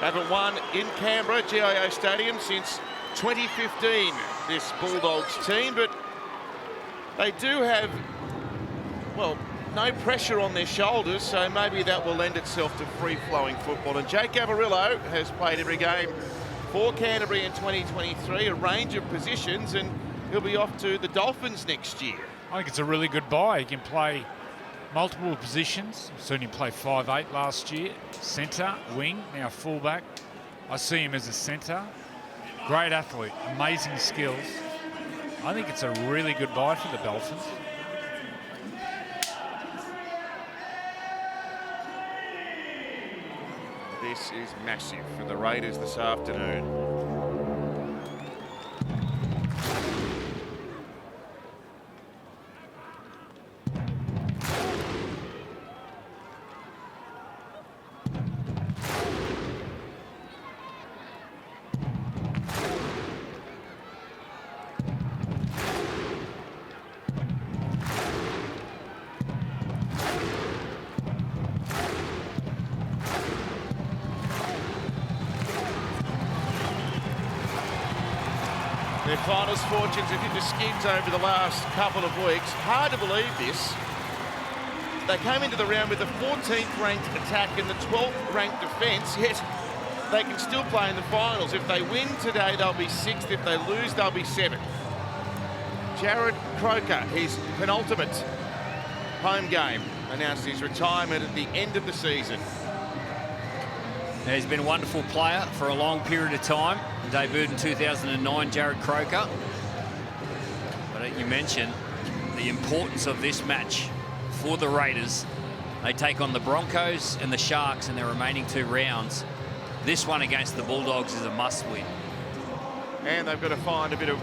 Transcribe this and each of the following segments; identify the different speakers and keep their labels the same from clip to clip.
Speaker 1: Haven't won in Canberra, GIO Stadium, since 2015, this Bulldogs team, but they do have, well, no pressure on their shoulders, so maybe that will lend itself to free-flowing football. And Jake Gavarillo has played every game for Canterbury in 2023, a range of positions, and he'll be off to the Dolphins next year.
Speaker 2: I think it's a really good buy. He can play multiple positions. Certainly played 5'8" last year. Centre, wing, now fullback. I see him as a centre. Great athlete, amazing skills. I think it's a really good buy for the Dolphins.
Speaker 1: This is massive for the Raiders this afternoon. Their finals fortunes have hit the skids over the last couple of weeks. Hard to believe this. They came into the round with the 14th ranked attack and the 12th ranked defence, yet they can still play in the finals. If they win today, they'll be 6th. If they lose, they'll be 7th. Jared Croker, his penultimate home game, announced his retirement at the end of the season.
Speaker 3: He's been a wonderful player for a long period of time. Debuted in 2009, Jared Croker. But you mentioned the importance of this match for the Raiders. They take on the Broncos and the Sharks in their remaining 2 rounds. This one against the Bulldogs is a must-win.
Speaker 1: And they've got to find a bit of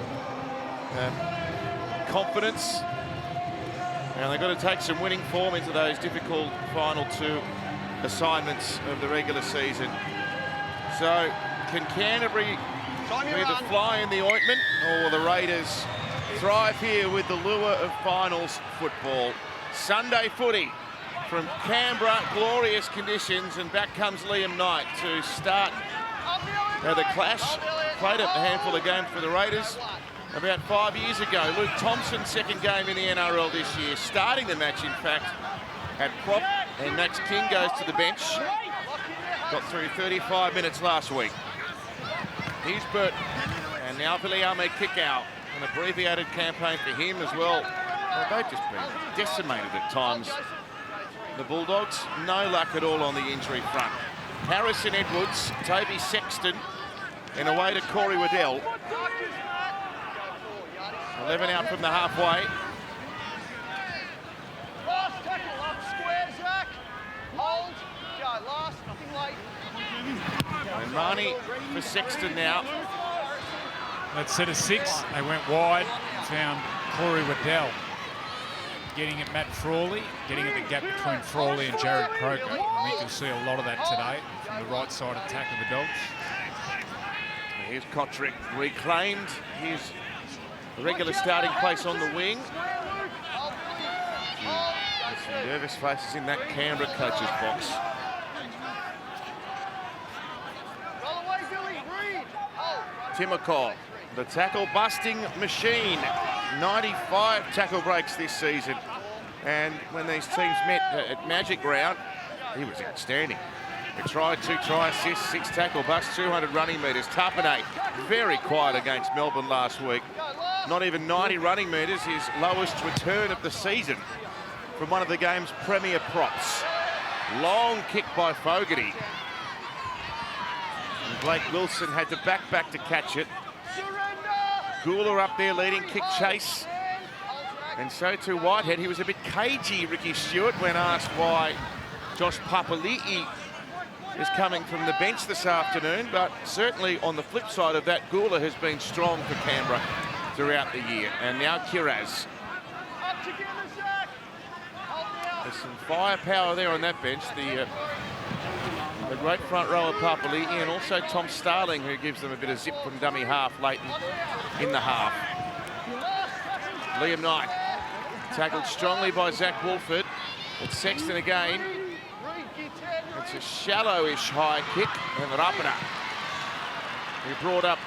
Speaker 1: confidence. And they've got to take some winning form into those difficult final 2 assignments of the regular season. So can Canterbury either fly in the ointment, or will the Raiders thrive here with the lure of finals football? Sunday footy from Canberra, glorious conditions, and back comes Liam Knight to start the clash. Played a handful of games for the Raiders about 5 years ago. Luke Thompson's second game in the NRL this year, starting the match, in fact, at prop, and Max King goes to the bench. Got through 35 minutes last week. Here's Burt, and now Viliame Kikau, an abbreviated campaign for him as well. They've just been decimated at times. The Bulldogs, no luck at all on the injury front. Harrison Edwards, Toby Sexton, and away to Corey Waddell. 11 out from the halfway. And Marnie for Sexton now.
Speaker 2: That set of 6, they went wide and found Corey Waddell. Getting at Matt Frawley, getting at the gap between Frawley and Jared Croker. I think you'll see a lot of that today from the right side attack of the Dogs.
Speaker 1: Here's Kotrick, reclaimed his regular starting place on the wing. There's some nervous faces in that Canberra coach's box. Timokor, the tackle-busting machine. 95 tackle breaks this season. And when these teams met at Magic Round, he was outstanding. He tried 2 try assists, 6 tackle busts, 200 running metres. Tapane, very quiet against Melbourne last week. Not even 90 running metres, his lowest return of the season from one of the game's premier props. Long kick by Fogarty. And Blake Wilson had to back to catch it. Gula up there leading kick chase. And so too Whitehead. He was a bit cagey, Ricky Stewart, when asked why Josh Papali'i is coming from the bench this afternoon. But certainly on the flip side of that, Gula has been strong for Canberra throughout the year. And now Kiraz. There's some firepower there on that bench. The great front row of Papali'i, and also Tom Starling, who gives them a bit of zip from dummy half late in the half. Liam Knight, tackled strongly by Zach Wolford. It's Sexton again. And It's a shallowish high kick, and Rapana, who brought up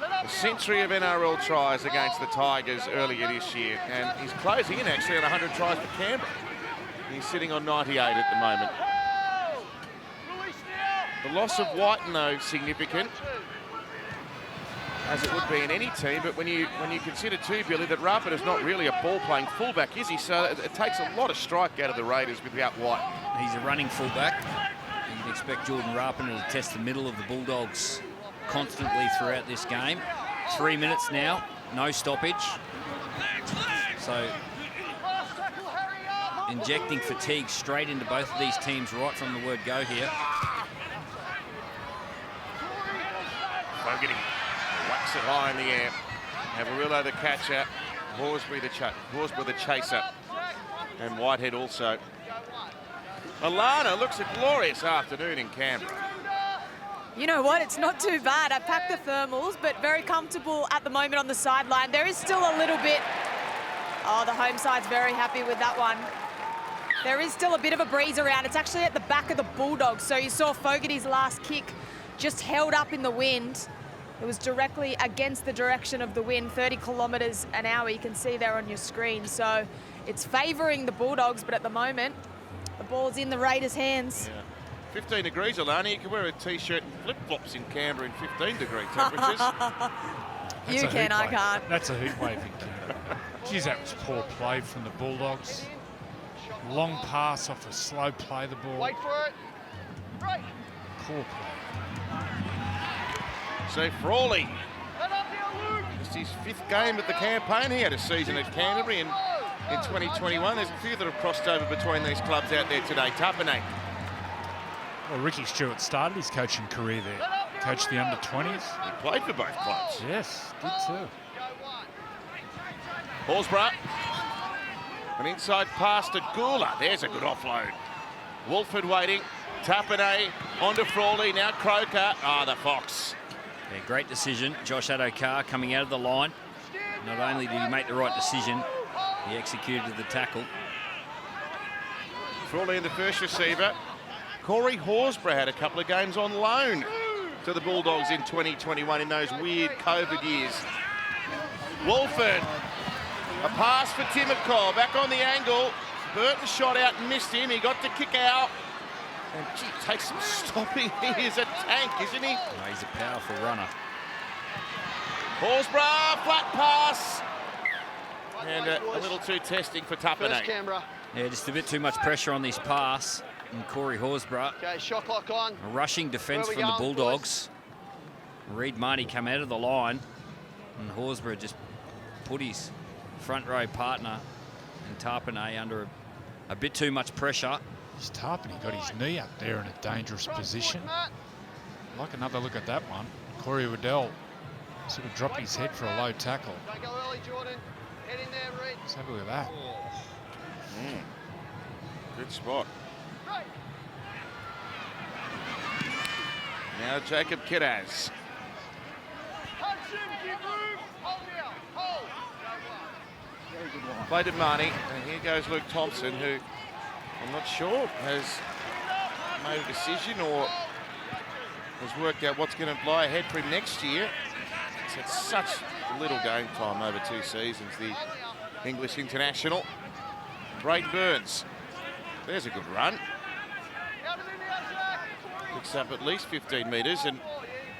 Speaker 1: a century of NRL tries against the Tigers earlier this year, and he's closing in actually on 100 tries for Canberra. He's sitting on 98 at the moment. The loss of Whiten, though, significant, as it would be in any team, but when you consider too, Billy, that Rapana's not really a ball-playing fullback, is he? So it takes a lot of strike out of the Raiders without Whiten.
Speaker 3: He's a running fullback. You can expect Jordan Rapana to test the middle of the Bulldogs constantly throughout this game. 3 minutes now, no stoppage. So injecting fatigue straight into both of these teams right from the word go here.
Speaker 1: Fogarty whacks it high in the air. Avarillo the catcher, Horsburgh the chaser, and Whitehead also. Alana looks a glorious afternoon in Canberra.
Speaker 4: You know what? It's not too bad. I packed the thermals, but very comfortable at the moment on the sideline. There is still a little bit... Oh, the home side's very happy with that one. There is still a bit of a breeze around. It's actually at the back of the Bulldogs. So you saw Fogarty's last kick just held up in the wind. It was directly against the direction of the wind, 30 kilometres an hour. You can see there on your screen. So it's favouring the Bulldogs, but at the moment, the ball's in the Raiders' hands.
Speaker 1: Yeah. 15 degrees, Alana. You can wear a T-shirt and flip-flops in Canberra in 15-degree temperatures.
Speaker 4: You can, I can't.
Speaker 2: That's a heat wave in Canberra. Geez, that was poor play from the Bulldogs. Long pass off a slow play the ball.
Speaker 5: Wait for it. Right.
Speaker 2: Poor play.
Speaker 1: So Frawley, it's his 5th game of the campaign. He had a season at Canterbury in 2021. There's a few that have crossed over between these clubs out there today. Tapane.
Speaker 2: Well, Ricky Stewart started his coaching career there. Coached the under-20s.
Speaker 1: He played for both clubs.
Speaker 2: Yes, did too.
Speaker 1: Horsburgh. An inside pass to Gula. There's a good offload. Wolford waiting. Tapane onto Frawley. Now Croker. The Fox.
Speaker 3: Yeah, great decision. Josh Addo-Carr coming out of the line. Not only did he make the right decision, he executed the tackle.
Speaker 1: Frawley in the first receiver. Corey Horsburgh had a couple of games on loan to the Bulldogs in 2021 in those weird COVID years. Wolford, a pass for Timoko, back on the angle. Burton shot out and missed him. He got to kick out. And gee, takes some stopping. He is a tank, isn't he?
Speaker 3: Oh, he's a powerful runner.
Speaker 1: Horsburgh, flat pass. And a little too testing for Tapane.
Speaker 5: Canberra.
Speaker 3: Yeah, just a bit too much pressure on this pass. And Corey Horsburgh.
Speaker 5: Okay, shot clock on.
Speaker 3: A rushing defence
Speaker 5: Where we
Speaker 3: from the
Speaker 5: going,
Speaker 3: Bulldogs. Reed Marnie come out of the line. And Horsburgh just put his front row partner and Tapane under a bit too much pressure.
Speaker 2: He's Tarpany got his knee up there in a dangerous position. Like another look at that one. Corey Waddell sort of dropped his head for a low tackle.
Speaker 5: Don't go early, Jordan. Head in there, Reed.
Speaker 2: Let's have a look at that.
Speaker 1: Good spot.
Speaker 5: Right.
Speaker 1: Now Jacob Kiraz.
Speaker 5: Punch him, keep room. Hold now. Hold.
Speaker 1: Played to Marnie, and here goes Luke Thompson, who I'm not sure has made a decision or has worked out what's going to lie ahead for him next year. He's had such little game time over 2 seasons, the English international. Brayden Burns, there's a good run. Picks up at least 15 metres, and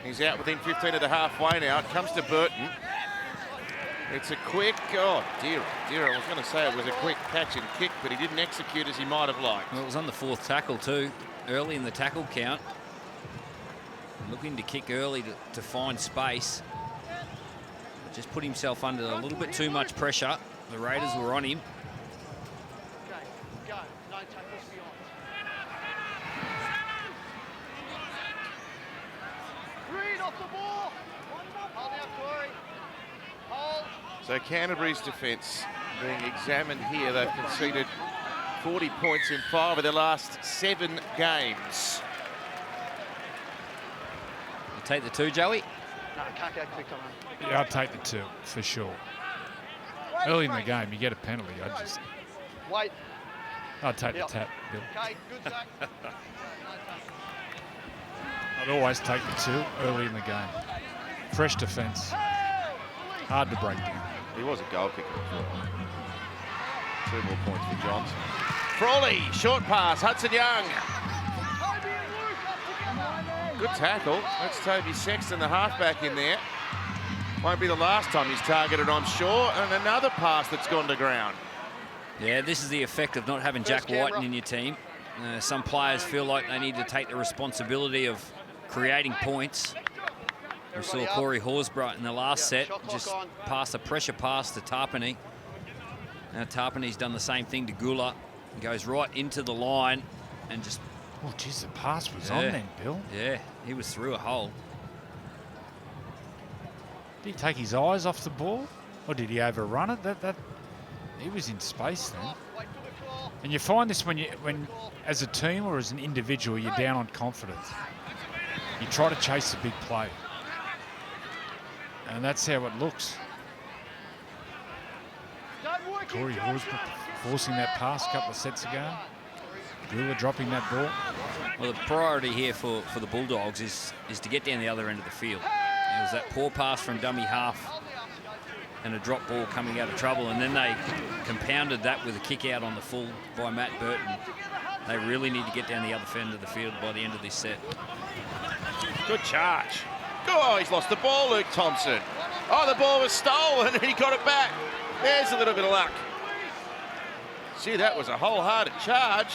Speaker 1: he's out within 15 at the halfway now. It comes to Burton. It's a quick, oh dear, I was going to say it was a quick catch and kick, but he didn't execute as he might have liked.
Speaker 3: Well, it was on the 4th tackle too, early in the tackle count. Looking to kick early to find space. Just put himself under a little bit too much pressure. The Raiders were on him.
Speaker 5: Okay, go. No tackles beyond. Reed off the ball. Hold now, Corey. Hold.
Speaker 1: So Canterbury's defence being examined here. They've conceded 40 points in 5 of their last 7 games.
Speaker 3: You take the 2, Joey?
Speaker 5: No, can't go quick on him.
Speaker 2: Yeah, I'd take the 2 for sure. Early in the game, you get a penalty.
Speaker 5: Wait.
Speaker 2: I'd take the tap, Bill.
Speaker 5: Okay, good, Zach.
Speaker 2: I'd always take the 2 early in the game. Fresh defence. Hard to break down.
Speaker 1: He was a goal kicker. 2 more points for Johns. Frawley, short pass, Hudson Young. Good tackle. That's Toby Sexton, the halfback in there. Won't be the last time he's targeted, I'm sure. And another pass that's gone to ground.
Speaker 3: Yeah, this is the effect of not having Jack Whiten in your team. Some players feel like they need to take the responsibility of creating points. We saw Corey Horsburgh in the last set just pass a pressure pass to Tarpany. Now Tarpany's done the same thing to Gula. He goes right into the line and just...
Speaker 2: Oh, geez, the pass was on then, Bill.
Speaker 3: Yeah, he was through a hole.
Speaker 2: Did he take his eyes off the ball? Or did he overrun it? He was in space then. And you find this when as a team or as an individual, you're down on confidence. You try to chase the big play. And that's how it looks. Corey Horsburgh forcing that pass a couple of sets ago. Gula dropping that ball.
Speaker 3: Well, the priority here for the Bulldogs is to get down the other end of the field. It was that poor pass from dummy half and a drop ball coming out of trouble, and then they compounded that with a kick out on the full by Matt Burton. They really need to get down the other end of the field by the end of this set.
Speaker 1: Good charge. Oh, he's lost the ball, Luke Thompson. Oh, the ball was stolen and he got it back. There's a little bit of luck. See, that was a wholehearted charge.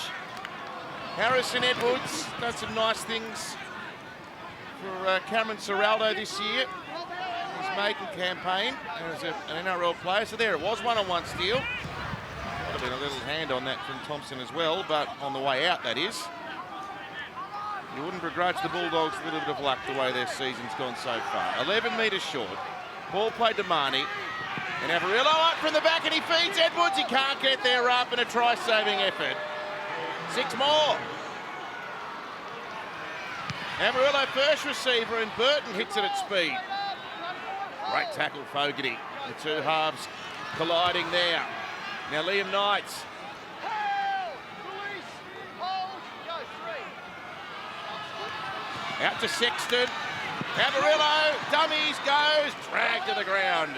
Speaker 1: Harrison Edwards done some nice things for Cameron Serraldo this year. His maiden campaign as an NRL player. So there it was, one-on-one steal. Might have been a little hand on that from Thompson as well, but on the way out, that is. You wouldn't begrudge the Bulldogs a little bit of luck the way their season's gone so far. 11 metres short. Ball played to Marnie. And Averillo up from the back and he feeds Edwards. He can't get there up in a try-saving effort. 6 more. Averillo first receiver and Burton hits it at speed. Great tackle, Fogarty. The 2 halves colliding there. Now Liam Knights. Out to Sexton. Averillo, dummies, goes, dragged to the ground.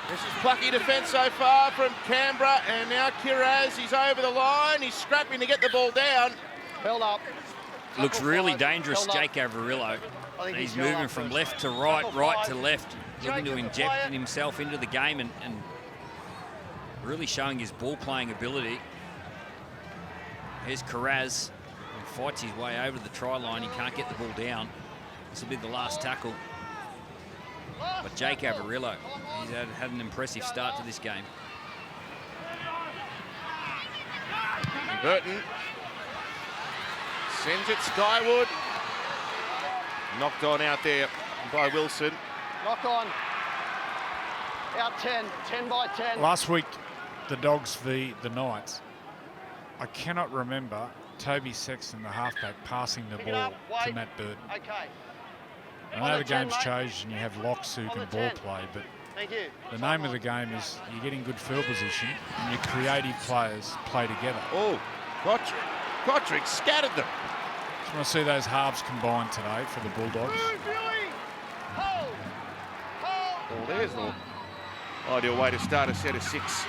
Speaker 1: This is plucky defence so far from Canberra, and now Kiraz, he's over the line, he's scrapping to get the ball down.
Speaker 5: Held up.
Speaker 3: Looks really dangerous, Jake Averillo. He's moving from left to right, right to left, looking to inject himself into the game and really showing his ball-playing ability. Here's Kiraz. Fights his way over the try line. He can't get the ball down. This will be the last tackle. But Jake Averillo, he's had an impressive start to this game.
Speaker 1: Burton sends it skyward. Knocked on out there by Wilson.
Speaker 5: Knock on. Out 10. 10 by 10.
Speaker 2: Last week, the Dogs v the Knights. I cannot remember Toby Sexton, the halfback, passing the ball to Matt Burton.
Speaker 5: Okay.
Speaker 2: I know the game's changed and you have locks who can ball play, but the name of the game is you're getting good field position and your creative players play together.
Speaker 1: Oh, Kotrick scattered them.
Speaker 2: Just want to see those halves combined today for the Bulldogs.
Speaker 1: Well, there's the ideal way to start a set of 6.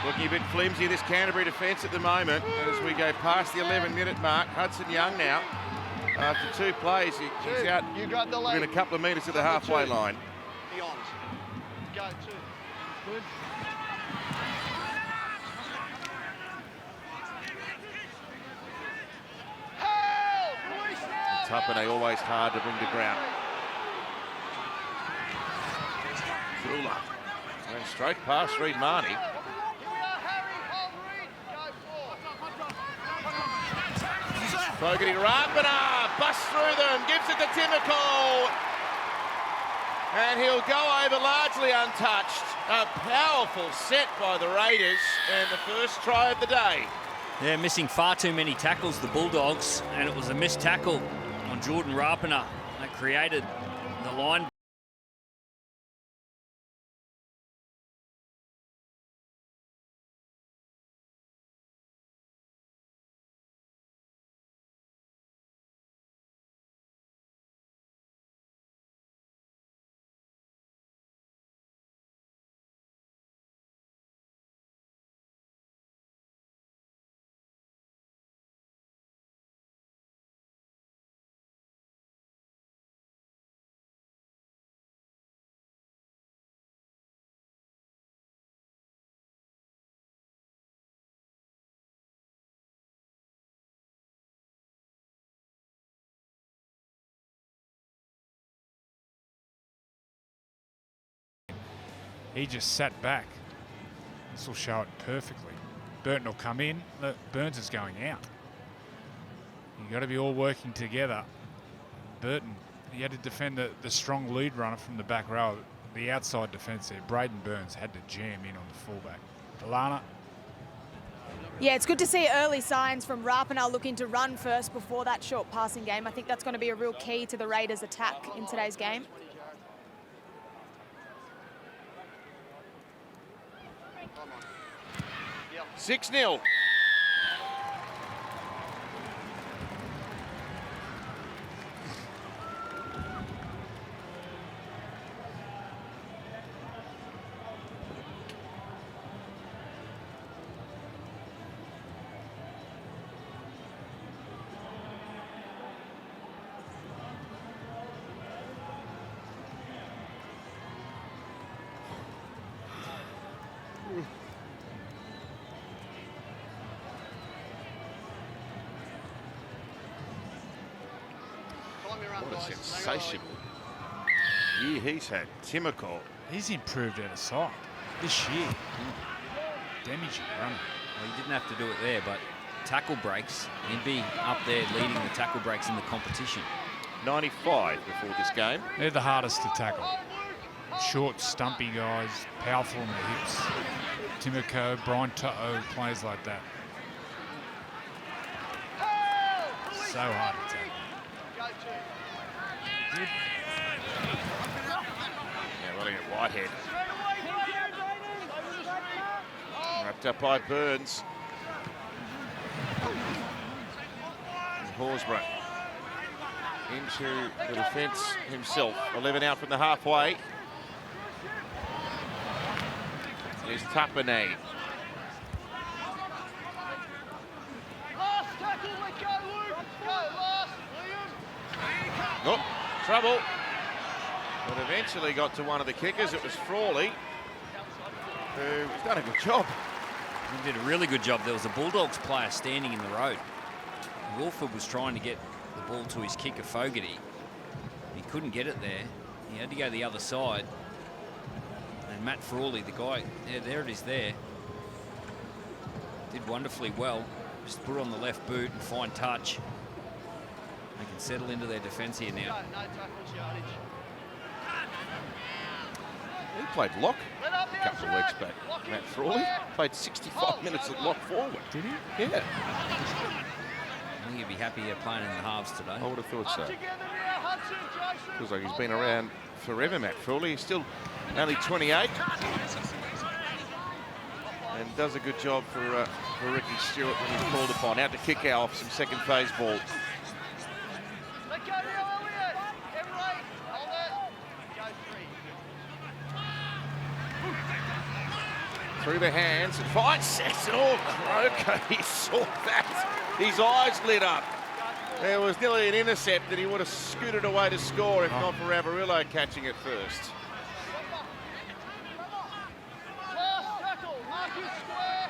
Speaker 1: Looking a bit flimsy, this Canterbury defence at the moment as we go past the 11-minute mark. Hudson Young now, after 2 plays, he's out within a couple of metres of the halfway line.
Speaker 5: Beyond. Go 2. Good.
Speaker 1: Tapane always hard to bring to ground. Krula. And straight past Reid Marnie. Fogarty to Rapana, busts through them, gives it to Timoko. And he'll go over largely untouched. A powerful set by the Raiders and the first try of the day.
Speaker 3: Yeah, missing far too many tackles, the Bulldogs, and it was a missed tackle on Jordan Rapana that created the line
Speaker 2: He just sat back. This will show it perfectly. Burton will come in. Look, Burns is going out. You've got to be all working together. Burton, he had to defend the strong lead runner from the back row. The outside defence there, Braden Burns had to jam in on the fullback. Alana.
Speaker 4: Yeah, it's good to see early signs from Rapana looking to run first before that short passing game. I think that's going to be a real key to the Raiders' attack in today's game.
Speaker 5: Yep.
Speaker 1: 6-0. What a sensational year he's had. Timoko.
Speaker 2: He's improved out of sight this year. Damaging runner.
Speaker 3: Well, he didn't have to do it there, but tackle breaks, he'd be up there leading the tackle breaks in the competition.
Speaker 1: 95 before this game.
Speaker 2: They're the hardest to tackle. Short, stumpy guys, powerful on the hips. Timoko, Brian To'o, players like that. So hard to tackle.
Speaker 1: Yeah, running at Whitehead. Wrapped up by Burns. And Horsburgh into the defence himself. 11 out from the halfway. Here's Tapane.
Speaker 5: Last tackle, let go, Luke. Go, last, William.
Speaker 1: Oh, trouble. But eventually got to one of the kickers. It was Frawley, who's done a good job.
Speaker 3: He did a really good job. There was a Bulldogs player standing in the road. Wilford was trying to get the ball to his kicker, Fogarty. He couldn't get it there. He had to go the other side. And Matt Frawley, the guy, yeah, there it is there. Did wonderfully well. Just put it on the left boot and fine touch. They can settle into their defence here now.
Speaker 5: No tackles, yardage.
Speaker 1: He played lock
Speaker 5: Let up
Speaker 1: a
Speaker 5: now,
Speaker 1: couple of weeks
Speaker 5: Jack.
Speaker 1: back.
Speaker 5: Lock in
Speaker 1: Matt Frawley
Speaker 5: square.
Speaker 1: played 65 minutes at lock forward.
Speaker 2: Did he?
Speaker 1: Yeah,
Speaker 3: I think he'd be happy playing in the halves today.
Speaker 1: I would have thought
Speaker 5: Up
Speaker 1: so.
Speaker 5: together now, Hudson, Jason.
Speaker 1: Feels like he's been around forever, Matt Frawley. He's still only 28. And does a good job for Ricky Stewart when he's called upon. Out to kick out some second phase ball.
Speaker 5: Let go now, Elliot. Everett, hold it. Go three.
Speaker 1: Through the hands and finds Sexton. Oh, Croker, he saw that. His eyes lit up. There was nearly an intercept that he would have scooted away to score if not for Avarillo catching it first.
Speaker 5: Last tackle, mark his square.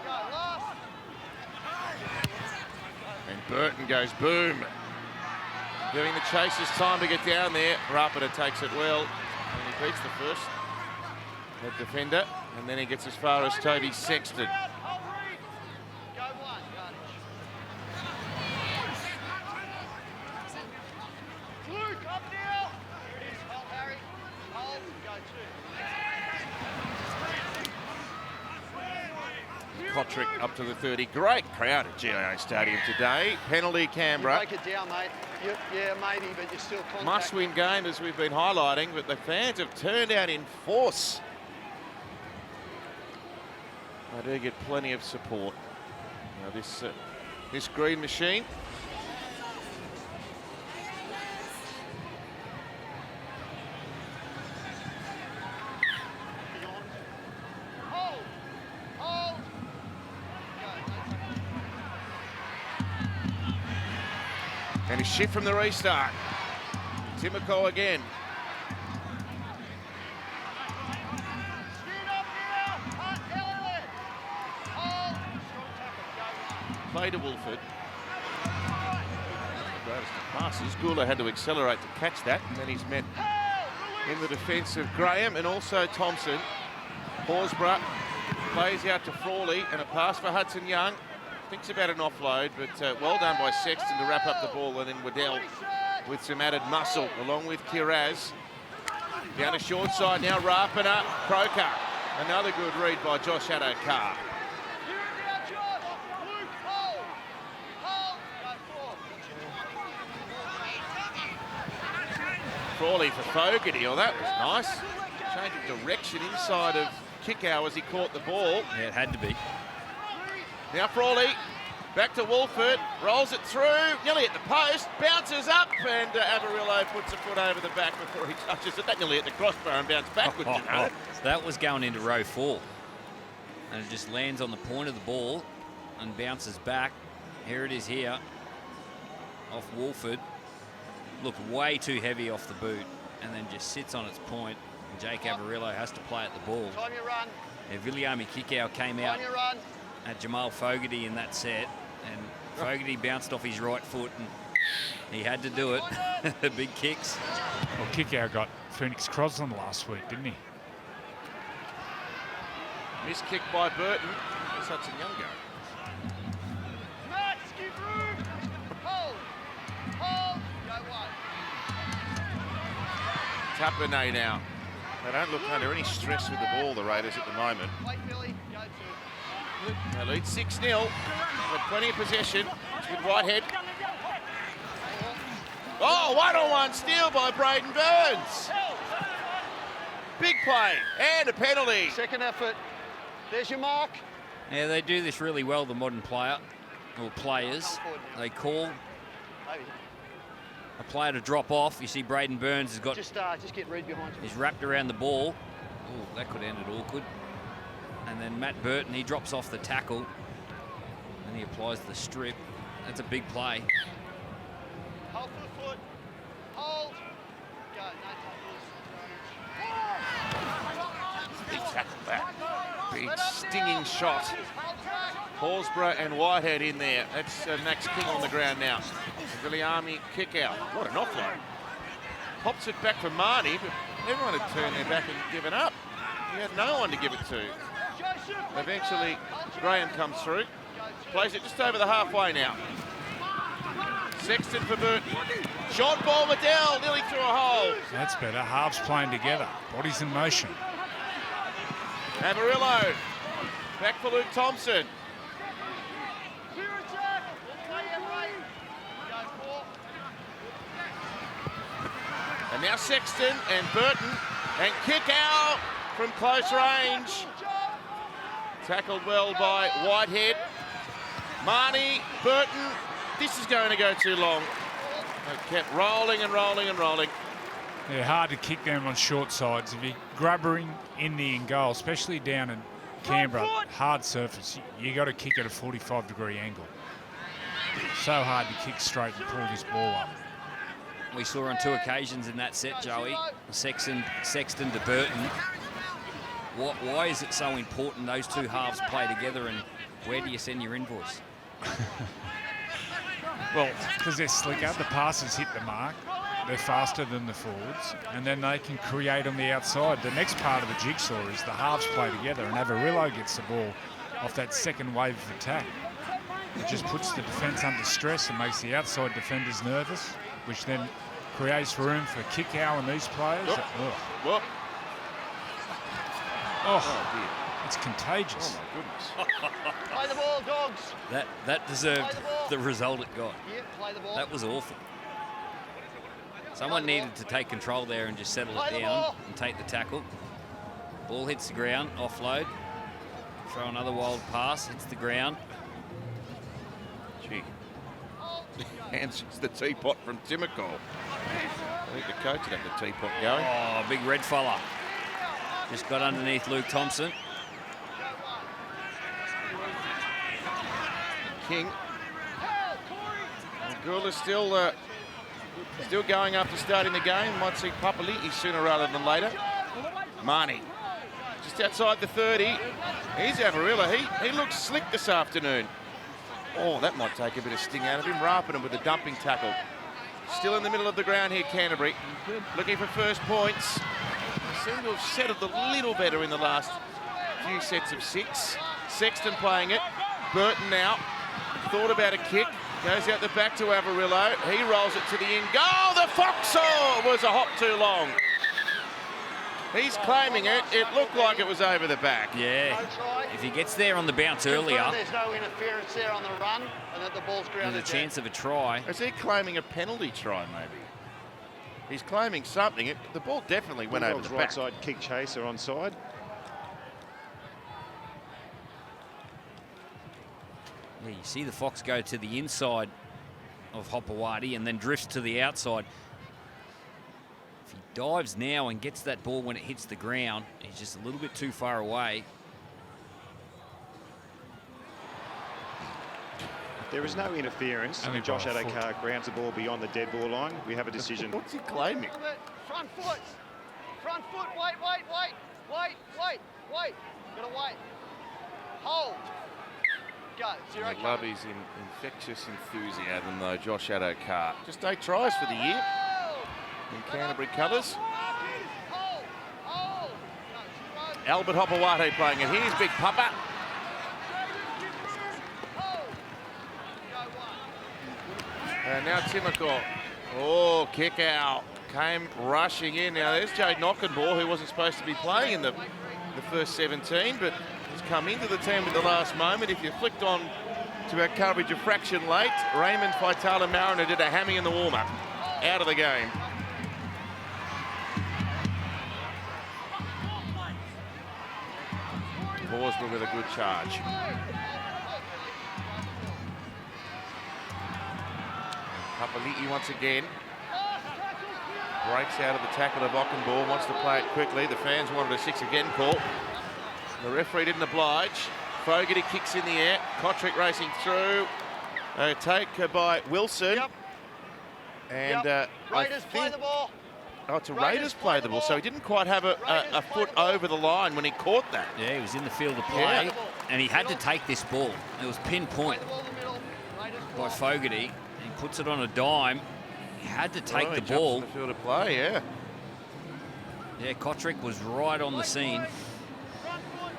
Speaker 5: Go, last.
Speaker 1: And Burton goes boom. Giving the chasers time to get down there. Rapida takes it well. And he beats the first defender. And then he gets as far as Toby Sexton.
Speaker 5: Hold read. Go one, yardage. Luke, up now. Here it is. Hold, Harry. Hold, go two.
Speaker 1: Kotrick up to the 30. Great crowd at GIO Stadium today. Penalty Canberra.
Speaker 5: Break it down, mate. Yeah, maybe, but you're still contact.
Speaker 1: Must-win game as we've been highlighting, but the fans have turned out in force. I do get plenty of support. Now this green machine.
Speaker 5: Hold. Hold.
Speaker 1: And a shift from the restart. Timoko again.
Speaker 5: Scoot up now. Elliot. Hold. Strong tackle. Go one.
Speaker 1: Play to Wilford. Greatest of passes. Gula had to accelerate to catch that, and then he's met in the defence of Graham and also Thompson. Horsburgh plays out to Frawley and a pass for Hudson Young. Thinks about an offload, but well done by Sexton to wrap up the ball, and then Waddell with some added muscle along with Kiraz. Down the short side now, Rapiner, Croker. Another good read by Josh Addo-Carr. Frawley for Fogarty, oh that was nice. Change of direction inside of Kickow as he caught the ball.
Speaker 3: Yeah, it had to be.
Speaker 1: Now Frawley, back to Wolford, rolls it through, nearly at the post, bounces up, and Avarillo puts a foot over the back before he touches it. That nearly hit the crossbar and bounced backwards, you know.
Speaker 3: That was going into row 4. And it just lands on the point of the ball and bounces back. Here it is here, off Wolford. Looked way too heavy off the boot and then just sits on its point. And Jake Avarillo has to play at the ball.
Speaker 5: Time you run.
Speaker 3: Yeah, Viliami Kickow came out
Speaker 5: Time you run.
Speaker 3: at Jamal Fogarty in that set, and Fogarty bounced off his right foot and he had to do it. Big kicks.
Speaker 2: Well, Kickow got Phoenix Crosland last week, didn't he?
Speaker 1: Missed kick by Burton. Where's Hudson Young go?
Speaker 5: Max, keep room. Hold. Hold. Go wide.
Speaker 1: Tapane now. They don't look under any stress with the ball, the Raiders, at the moment.
Speaker 5: Wait, Billy. Go to.
Speaker 1: They lead 6-0. With plenty of possession. It's with Whitehead. Oh, one-on-one steal by Braden Burns. Big play and a penalty.
Speaker 5: Second effort. There's your mark.
Speaker 3: Yeah, they do this really well, the modern player, or players. They call
Speaker 5: Maybe.
Speaker 3: a player to drop off. You see Braden Burns has got,
Speaker 5: Just get Reed behind you.
Speaker 3: he's wrapped around the ball. Oh, that could end it awkward. And then Matt Burton, he drops off the tackle and he applies the strip. That's a big play.
Speaker 5: Hold for the foot. Hold. Go. No
Speaker 1: Big tackle back. Big stinging shot. Horsburgh and Whitehead in there. That's Max King on the ground now. Viliami kick out. What an offload. Pops it back for Marnie, but everyone had turned their back and given up. He had no one to give it to. Eventually, Graham comes through. Plays it just over the halfway now. Sexton for Burton. Short ball, Waddell nearly through a hole.
Speaker 2: That's better. Halves playing together. Bodies in motion.
Speaker 1: Amarillo. Back for Luke Thompson. And now Sexton and Burton and kick out from close range. Tackled well by Whitehead. Marnie, Burton. This is going to go too long. They kept rolling and rolling and rolling.
Speaker 2: Yeah, hard to kick them on short sides. If you're grubbering in the in goal, especially down in Canberra, hard surface, you got to kick at a 45-degree angle. So hard to kick straight and pull this ball up.
Speaker 3: We saw on 2 occasions in that set, Joey, Sexton to Burton. Why is it so important those 2 halves play together, and where do you send your invoice?
Speaker 2: Well, because they're slicker, the passes hit the mark, they're faster than the forwards, and then they can create on the outside. The next part of the jigsaw is the halves play together, and Avarillo gets the ball off that second wave of attack. It just puts the defence under stress and makes the outside defenders nervous, which then creates room for Kickow and these players.
Speaker 1: Whoop. Whoop.
Speaker 2: Oh,
Speaker 1: dear.
Speaker 2: it's contagious.
Speaker 1: Oh, my goodness.
Speaker 5: Play the ball, dogs.
Speaker 3: That deserved the result it got.
Speaker 5: Yeah, play the ball.
Speaker 3: That was awful. Someone needed to take control there and just settle it
Speaker 5: Play the
Speaker 3: down
Speaker 5: ball.
Speaker 3: and take the tackle. Ball hits the ground, offload. Throw another wild pass, hits the ground.
Speaker 1: Gee. Answers the teapot from Timokol. I think the coach would have the teapot going.
Speaker 3: Oh, big red fella. Just got underneath Luke Thompson.
Speaker 1: King. Gould is still going after starting the game. Might see Papali'i sooner rather than later. Marnie. Just outside the 30. Here's Avarillo. He looks slick this afternoon. Oh, that might take a bit of sting out of him. Raping him with a dumping tackle. Still in the middle of the ground here, Canterbury. Looking for first points. Seem to have settled a little better in the last few sets of 6. Sexton playing it. Burton now. Thought about a kick. Goes out the back to Avarillo. He rolls it to the in goal. The Foxhole was a hop too long. He's claiming it. It looked like it was over the back.
Speaker 3: Yeah. If he gets there on the bounce earlier,
Speaker 5: There's no interference there on the run, and that the ball's grounded.
Speaker 3: there's a chance of a try.
Speaker 1: Is he claiming a penalty try, maybe? He's claiming something. The ball definitely went over the back.
Speaker 6: Right side kick chaser onside.
Speaker 3: Yeah, you see the Fox go to the inside of Hopewadi and then drifts to the outside. If he dives now and gets that ball when it hits the ground, he's just a little bit too far away.
Speaker 6: There is no interference.
Speaker 2: Only
Speaker 6: Josh
Speaker 2: by a foot.
Speaker 6: Adokar grounds the ball beyond the dead ball line. We have a decision.
Speaker 1: What's he claiming?
Speaker 5: Front foot. Front foot. Wait. Gotta wait. Hold. Go. 0
Speaker 1: I love his infectious enthusiasm, though, Josh Adokar. Just 8 tries for the year in Canterbury colours.
Speaker 5: Hold.
Speaker 1: Albert Hopewadi playing it. Here's Big Papa. And now Timoko. Oh, kick out. Came rushing in. Now there's Jade Knockenball, who wasn't supposed to be playing in the first 17, but has come into the team at the last moment. If you flicked on to our coverage a fraction late, Raymond Faitala Mariner did a hammy in the warm-up. Out of the game. Horsburgh with a good charge. Papali'i once again. Breaks out of the tackle of Ockenball, wants to play it quickly. The fans wanted a 6 again call. The referee didn't oblige. Fogarty kicks in the air. Kotrick racing through. A take by Wilson.
Speaker 5: Yep.
Speaker 1: And
Speaker 5: Raiders play the ball.
Speaker 1: Oh, it's a Raiders play the ball, so he didn't quite have a foot over the line when he caught that.
Speaker 3: Yeah, he was in the field of play, and he had to take this ball. It was pinpoint by Fogarty. He puts it on a dime. He had to take the ball.
Speaker 1: In the field of play, yeah.
Speaker 3: Yeah, Kotrick was right on the scene.
Speaker 5: Front foot.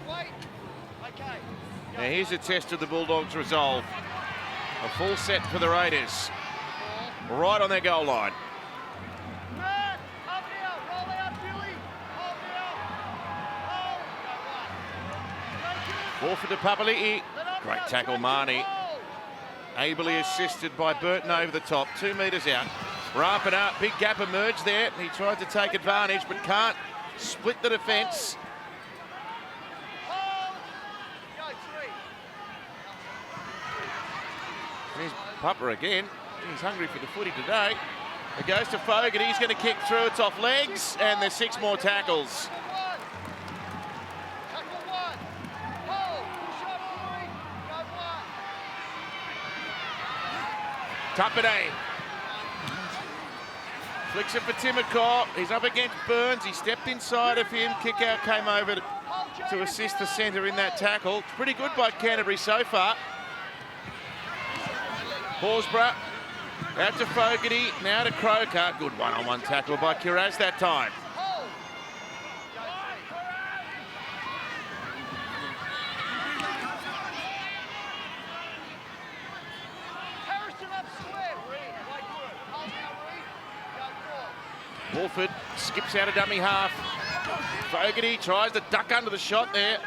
Speaker 5: Wait. Okay.
Speaker 1: Now here's a test of the Bulldogs' resolve. A full set for the Raiders. Right on their goal line.
Speaker 5: Matt, up now. Roll out, Billy. Hold now.
Speaker 1: Forfeit to Papali'i. Great tackle, Marnie. Ably assisted by Burton over the top. 2 metres out. Ramping up. Big gap emerged there. He tried to take advantage, but can't split the defence. Here's Pupper again. He's hungry for the footy today. It goes to Fogarty. He's going to kick through. It's off legs, and there's 6 more tackles. Tapine. Flicks it for Timoko. He's up against Burns. He stepped inside of him. Kick out came over to assist the centre in that tackle. It's pretty good by Canterbury so far. Horsburgh out to Fogarty. Now to Croker. Good one-on-one tackle by Kiraz that time. Wolford skips out a dummy half. Fogarty tries to duck under the shot there.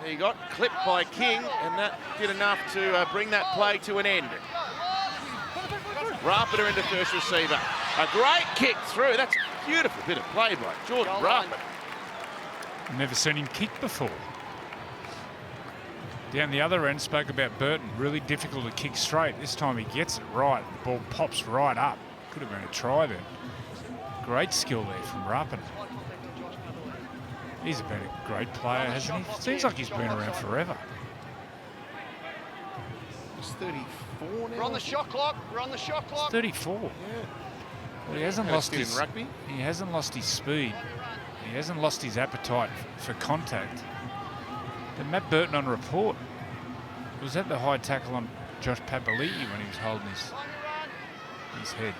Speaker 1: He got clipped by King, and that did enough to bring that play to an end. Rapida into first receiver. A great kick through. That's a beautiful bit of play by Jordan Rapida.
Speaker 2: Never seen him kick before. Down the other end, spoke about Burton. Really difficult to kick straight. This time he gets it right. The ball pops right up. Could have been a try there. Great skill there from Rapida. He's been a great player, hasn't he? Seems like he's been around forever.
Speaker 1: He's 34 now.
Speaker 5: We're on the shot clock. We're on the shot clock.
Speaker 2: 34.
Speaker 1: Yeah.
Speaker 2: Well, he hasn't lost his
Speaker 1: rugby.
Speaker 2: He hasn't lost his speed. He hasn't lost his appetite for contact. The Matt Burton on report. Was that the high tackle on Josh Papali'i when he was holding his his head.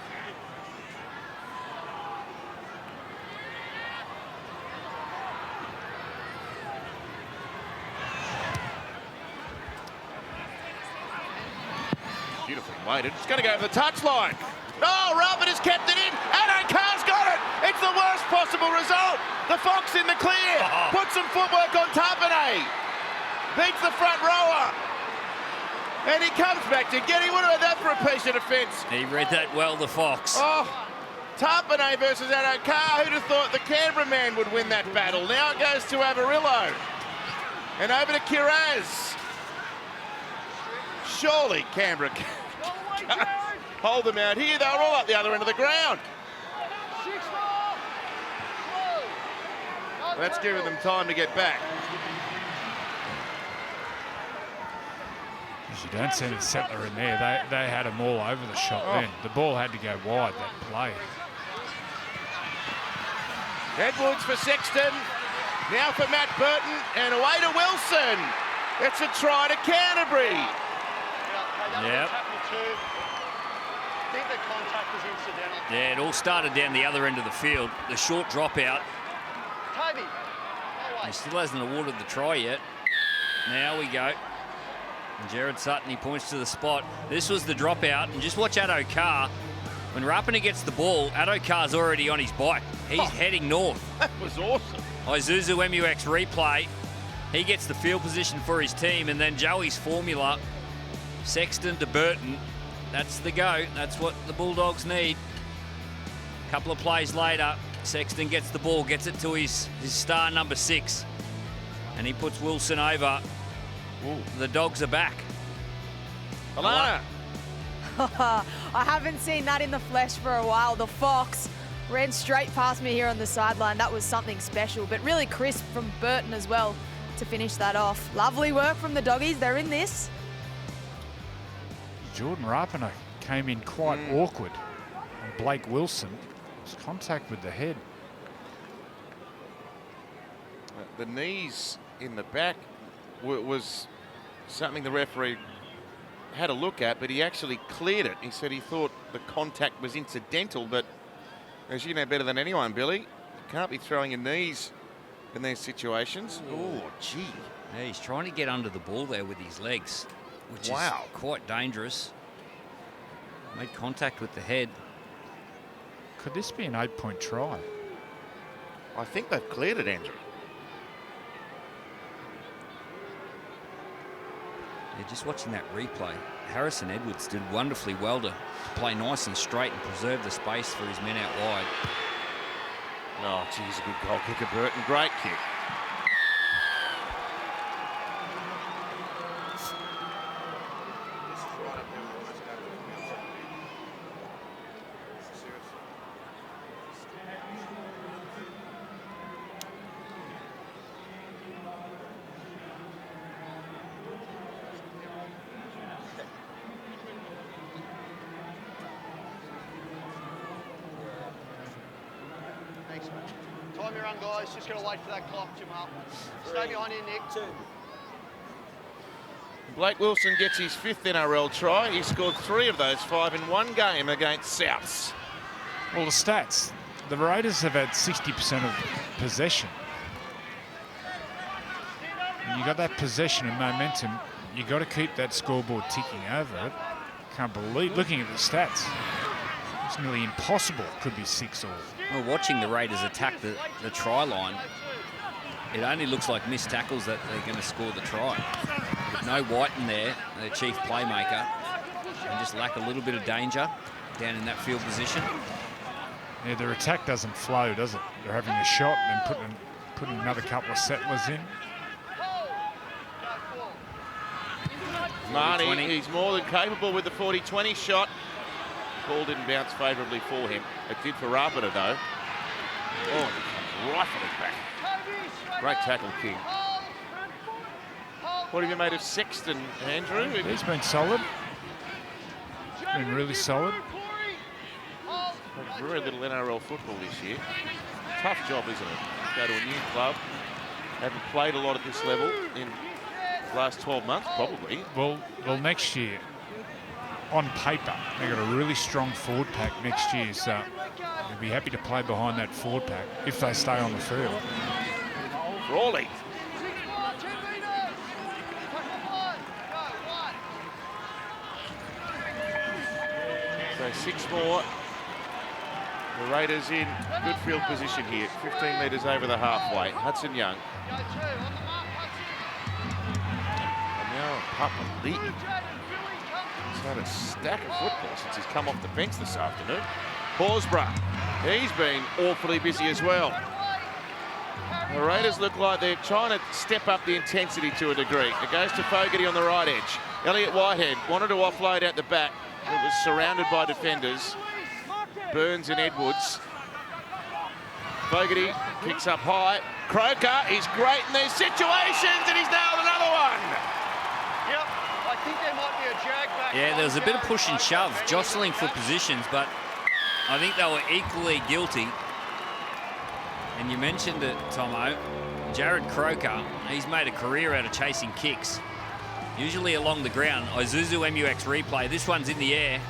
Speaker 1: Beautifully weighted. It's going to go over the touchline. Oh, Rubbin has kept it in. Addo-Carr's got it. It's the worst possible result. The Fox in the clear. Put some footwork on Tapane. Beats the front rower. And he comes back to get. He would have had that for a piece of defence.
Speaker 3: He read that well, the Fox.
Speaker 1: Oh, Tapane versus Addo-Carr. Who'd have thought the Canberra man would win that battle? Now it goes to Avarillo. And over to Kiraz. Surely Canberra can hold them out here. They were all up the other end of the ground. That's giving them time to get back.
Speaker 2: You don't see the settler in there. They had them all over the shot then. The ball had to go wide, that play.
Speaker 1: Edwards for Sexton. Now for Matt Burton. And away to Wilson. It's a try to Canterbury.
Speaker 3: Yep.
Speaker 5: I think the contact was incidental.
Speaker 3: Yeah, it all started down the other end of the field. The short dropout.
Speaker 5: Toby.
Speaker 3: He still hasn't awarded the try yet. Now we go. And Jared Sutton, he points to the spot. This was the dropout. And just watch Addo-Carr. When Rapana gets the ball, Addo-Carr's already on his bike. He's heading north.
Speaker 1: That was awesome.
Speaker 3: Isuzu MUX replay. He gets the field position for his team. And then Joey's formula. Sexton to Burton. That's the go. That's what the Bulldogs need. A couple of plays later, Sexton gets the ball, gets it to his star number 6. And he puts Wilson over. Ooh. The Dogs are back.
Speaker 1: Alana.
Speaker 4: I haven't seen that in the flesh for a while. The Fox ran straight past me here on the sideline. That was something special, but really crisp from Burton as well to finish that off. Lovely work from the Doggies. They're in this.
Speaker 2: Jordan Rapana came in quite awkward. And Blake Wilson was contact with the head.
Speaker 1: The knees in the back was something the referee had a look at, but he actually cleared it. He said he thought the contact was incidental, but as you know better than anyone, Billy, you can't be throwing your knees in these situations. Oh, gee.
Speaker 3: Yeah, he's trying to get under the ball there with his legs, which is quite dangerous. Made contact with the head.
Speaker 2: Could this be an 8-point try?
Speaker 1: I think they've cleared it, Andrew.
Speaker 3: Yeah, just watching that replay, Harrison Edwards did wonderfully well to play nice and straight and preserve the space for his men out wide.
Speaker 1: Oh, geez, a good goal kicker, Burton. Great kick.
Speaker 5: Time your run, guys. Just got to wait for that clock, Jamal. Stay behind you, Nick. 2.
Speaker 1: Blake Wilson gets his 5th NRL try. He scored 3 of those 5 in one game against Souths.
Speaker 2: Well, the stats. The Raiders have had 60% of possession. And you got that possession and momentum. You got to keep that scoreboard ticking over it. Can't believe, looking at the stats, it's nearly impossible. Could be 6 all.
Speaker 3: Well, watching the Raiders attack the try line, it only looks like missed tackles that they're going to score the try. With no White in there, their chief playmaker, and just lack a little bit of danger down in that field position.
Speaker 2: Yeah, their attack doesn't flow, does it? They're having a shot and then putting another couple of settlers in.
Speaker 1: Marnie, he's more than capable with the 40-20 shot. Ball didn't bounce favourably for him. It did for Rapana, though. Oh, rifling back. Great tackle, King. What have you made of Sexton, Andrew?
Speaker 2: He's been solid. Been really solid.
Speaker 1: Very little NRL football this year. Tough job, isn't it? Go to a new club. Haven't played a lot at this level in the last 12 months, probably.
Speaker 2: Well, next year on paper, they've got a really strong forward pack next year, so they'll be happy to play behind that forward pack if they stay on the field.
Speaker 1: Frawley. So 6 more. The Raiders in good field position here, 15 metres over the halfway. Hudson Young. And now Papali'i. He's had a stack of football since he's come off the bench this afternoon. Horsburgh, he's been awfully busy as well. The Raiders look like they're trying to step up the intensity to a degree. It goes to Fogarty on the right edge. Elliott Whitehead wanted to offload out the back. It was surrounded by defenders. Burns and Edwards. Fogarty kicks up high. Croker, he's great in these situations, and he's nailed another one.
Speaker 5: Yep, I think there might be a jag back.
Speaker 3: Yeah, there was a bit of push and shove, jostling for positions, but I think they were equally guilty. And you mentioned it, Tomo. Jared Croker, he's made a career out of chasing kicks. Usually along the ground. Isuzu MUX replay. This one's in the air.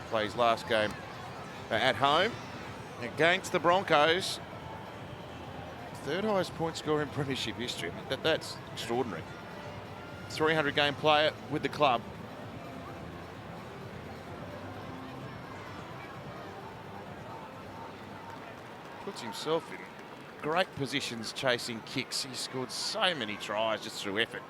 Speaker 1: Play his last game at home against the Broncos. Third highest point scorer in premiership history. That's extraordinary. 300 game player with the club. Puts himself in great positions chasing kicks. He scored so many tries just through effort.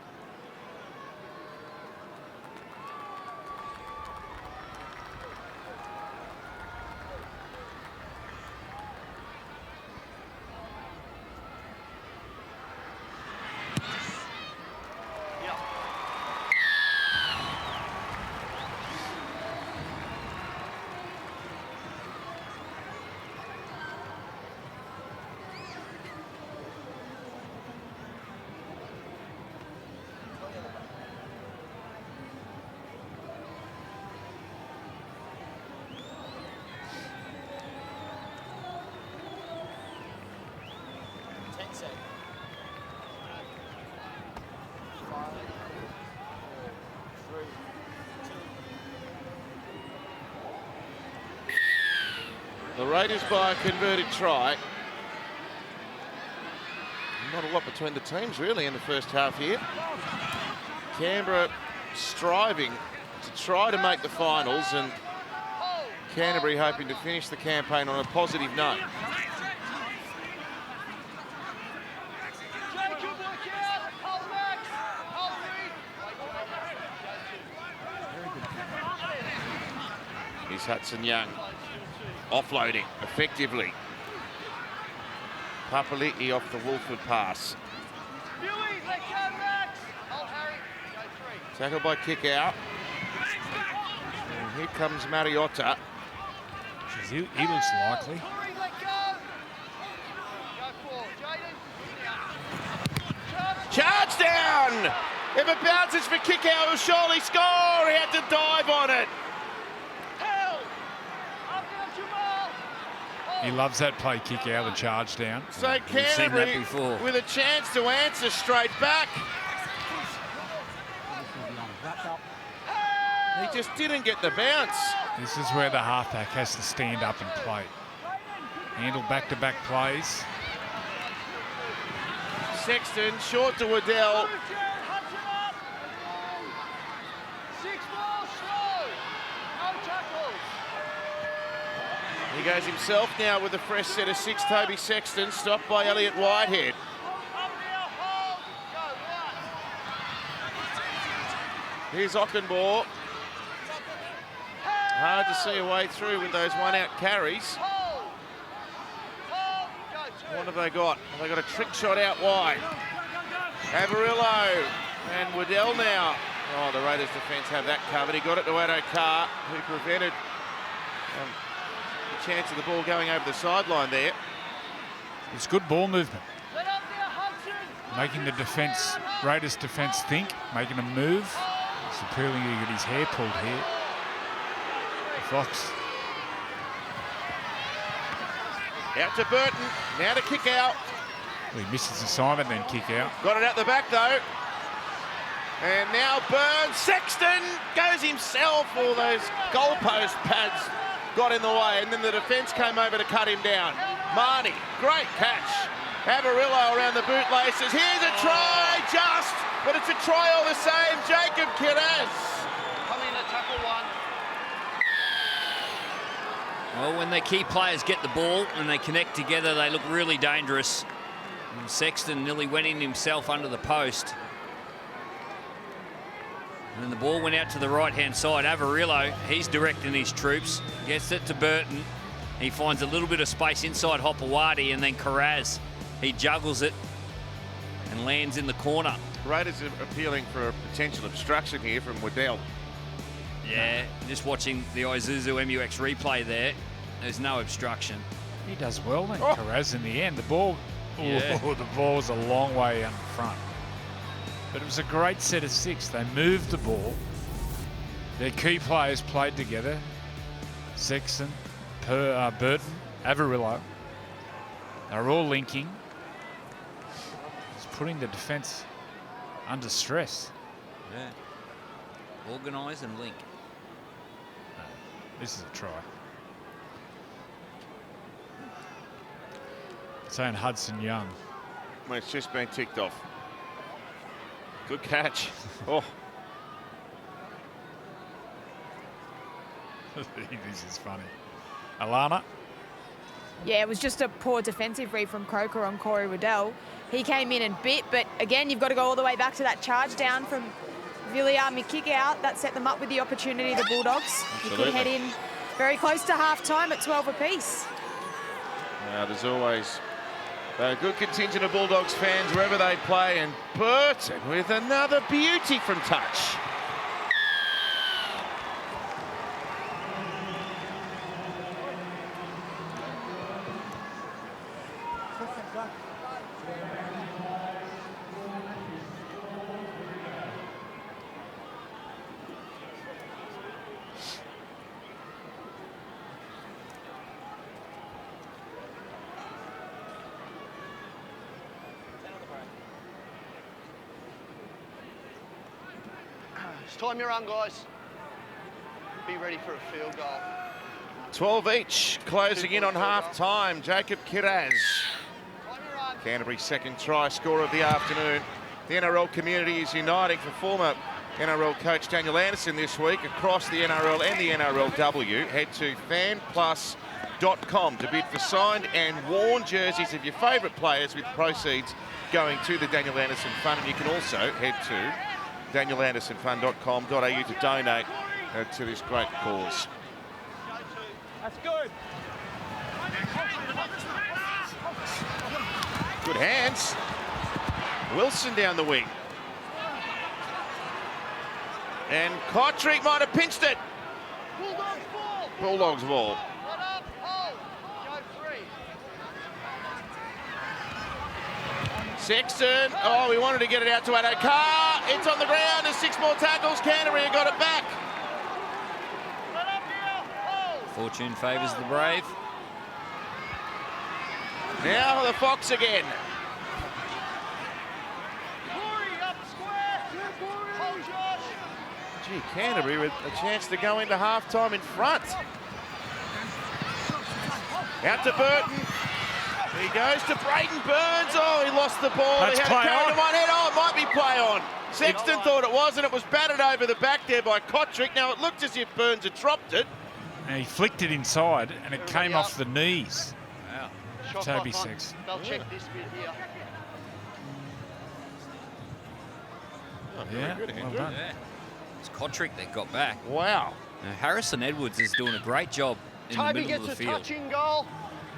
Speaker 1: The Raiders by a converted try. Not a lot between the teams really in the first half here. Canberra striving to try to make the finals, and Canterbury hoping to finish the campaign on a positive note. Here's Hudson Young. Offloading effectively. Papali'i off the Wolford pass. Tackled by kick out. And here comes Mariota.
Speaker 2: He looks likely.
Speaker 1: Charge down! If it bounces for kick out, he'll surely score. He had to dive on it.
Speaker 2: He loves that play kick out, the charge down.
Speaker 1: So Canterbury with a chance to answer straight back. He just didn't get the bounce.
Speaker 2: This is where the halfback has to stand up and play. Handle back-to-back plays.
Speaker 1: Sexton short to Waddell. He goes himself now with a fresh set of 6, Toby Sexton, stopped by Elliott Whitehead. Here's Ockenbaugh. Hard to see a way through with those one-out carries.
Speaker 5: Hold. Hold. Go,
Speaker 1: What have they got? Have they got a trick shot out wide? Avarillo and Waddell now. Oh, the Raiders defence have that covered. He got it to Addo-Carr, who prevented the chance of the ball going over the sideline there.
Speaker 2: It's good ball movement.
Speaker 5: Let up there, Hudson.
Speaker 2: Making the defence, Raiders defence think, making a move. It's appealing he got his hair pulled here. Fox.
Speaker 1: Out to Burton, now to kick out.
Speaker 2: Well, he misses assignment, then kick out.
Speaker 1: Got it out the back though. And now Burns, Sexton goes himself. All those goalpost pads got in the way, and then the defence came over to cut him down. Marnie, great catch. Avarillo around the bootlaces. Here's a try, just, but it's a try all the same. Jacob Kiraz.
Speaker 5: Come in to tackle one.
Speaker 3: Well, when their key players get the ball and they connect together, they look really dangerous. And Sexton nearly went in himself under the post. And then the ball went out to the right-hand side. Avarillo, he's directing his troops. Gets it to Burton. He finds a little bit of space inside Hopewadi, and then Kiraz. He juggles it and lands in the corner.
Speaker 1: Raiders are appealing for a potential obstruction here from Waddell.
Speaker 3: Yeah, just watching the Isuzu MUX replay there, there's no obstruction.
Speaker 2: He does well then, Kiraz, in the end. The ball,
Speaker 3: Yeah.
Speaker 2: the ball was a long way in front. But it was a great set of six. They moved the ball. Their key players played together. Sexton, Burton, Avarillo. They're all linking. It's putting the defence under stress.
Speaker 3: Yeah. Organise and link.
Speaker 2: This is a try. Saying Hudson Young.
Speaker 1: Well, it's just been ticked off. Good catch. Oh,
Speaker 2: This is funny. Alana.
Speaker 4: Yeah, it was just a poor defensive read from Croker on Corey Waddell. He came in and bit, but again, you've got to go all the way back to that charge down from Villiamy kick out. That set them up with the opportunity, the Bulldogs. You could head in very close to half-time at 12 apiece.
Speaker 1: now there's always a good contingent of Bulldogs fans wherever they play, and Burton with another beauty from touch.
Speaker 5: It's time you're on, guys. Be ready for a field goal.
Speaker 1: 12 each, closing in on half-time. Jacob Kiraz,
Speaker 5: Time you're on.
Speaker 1: Canterbury's second try scorer of the afternoon. The NRL community is uniting for former NRL coach Daniel Anderson this week across the NRL and the NRLW. Head to fanplus.com to bid for signed and worn jerseys of your favourite players, with proceeds going to the Daniel Anderson Fund. And you can also head to danielandersonfund.com.au to donate to this great cause.
Speaker 5: That's good.
Speaker 1: Good hands. Wilson down the wing. And Kotrick might have pinched it.
Speaker 5: Bulldogs ball.
Speaker 1: Bulldogs ball.
Speaker 5: Let up. Hold. Go free.
Speaker 1: Sexton. Oh, we wanted to get it out to Addo-Carr. It's on the ground. There's 6 more tackles. Canterbury have got it back.
Speaker 5: Let up here. Hold.
Speaker 3: Fortune favours the brave.
Speaker 1: Now the Fox again.
Speaker 5: Corey up square. Hold, Josh.
Speaker 1: Gee, Canterbury with a chance to go into half-time in front. Out to Burton. He goes to Brayden Burns. Oh, he lost the ball.
Speaker 2: That's
Speaker 1: He had it
Speaker 2: play
Speaker 1: carried
Speaker 2: on.
Speaker 1: to one head. Oh, it might be play on. Sexton thought it was, and it was batted over the back there by Kotrick. Now, it looked as if Burns had dropped it.
Speaker 2: And he flicked it inside, and it came off the knees.
Speaker 3: Wow.
Speaker 5: Shot
Speaker 2: Toby
Speaker 5: clock on.
Speaker 2: Sexton.
Speaker 5: They'll check this bit here.
Speaker 1: Oh, very
Speaker 2: Yeah,
Speaker 1: good,
Speaker 2: well
Speaker 1: Andrew.
Speaker 2: done.
Speaker 3: Yeah. It's Kotrick that got back.
Speaker 1: Wow.
Speaker 3: Now, Harrison Edwards is doing a great job in the
Speaker 5: Toby
Speaker 3: middle
Speaker 5: gets
Speaker 3: of the
Speaker 5: a
Speaker 3: field.
Speaker 5: touching goal.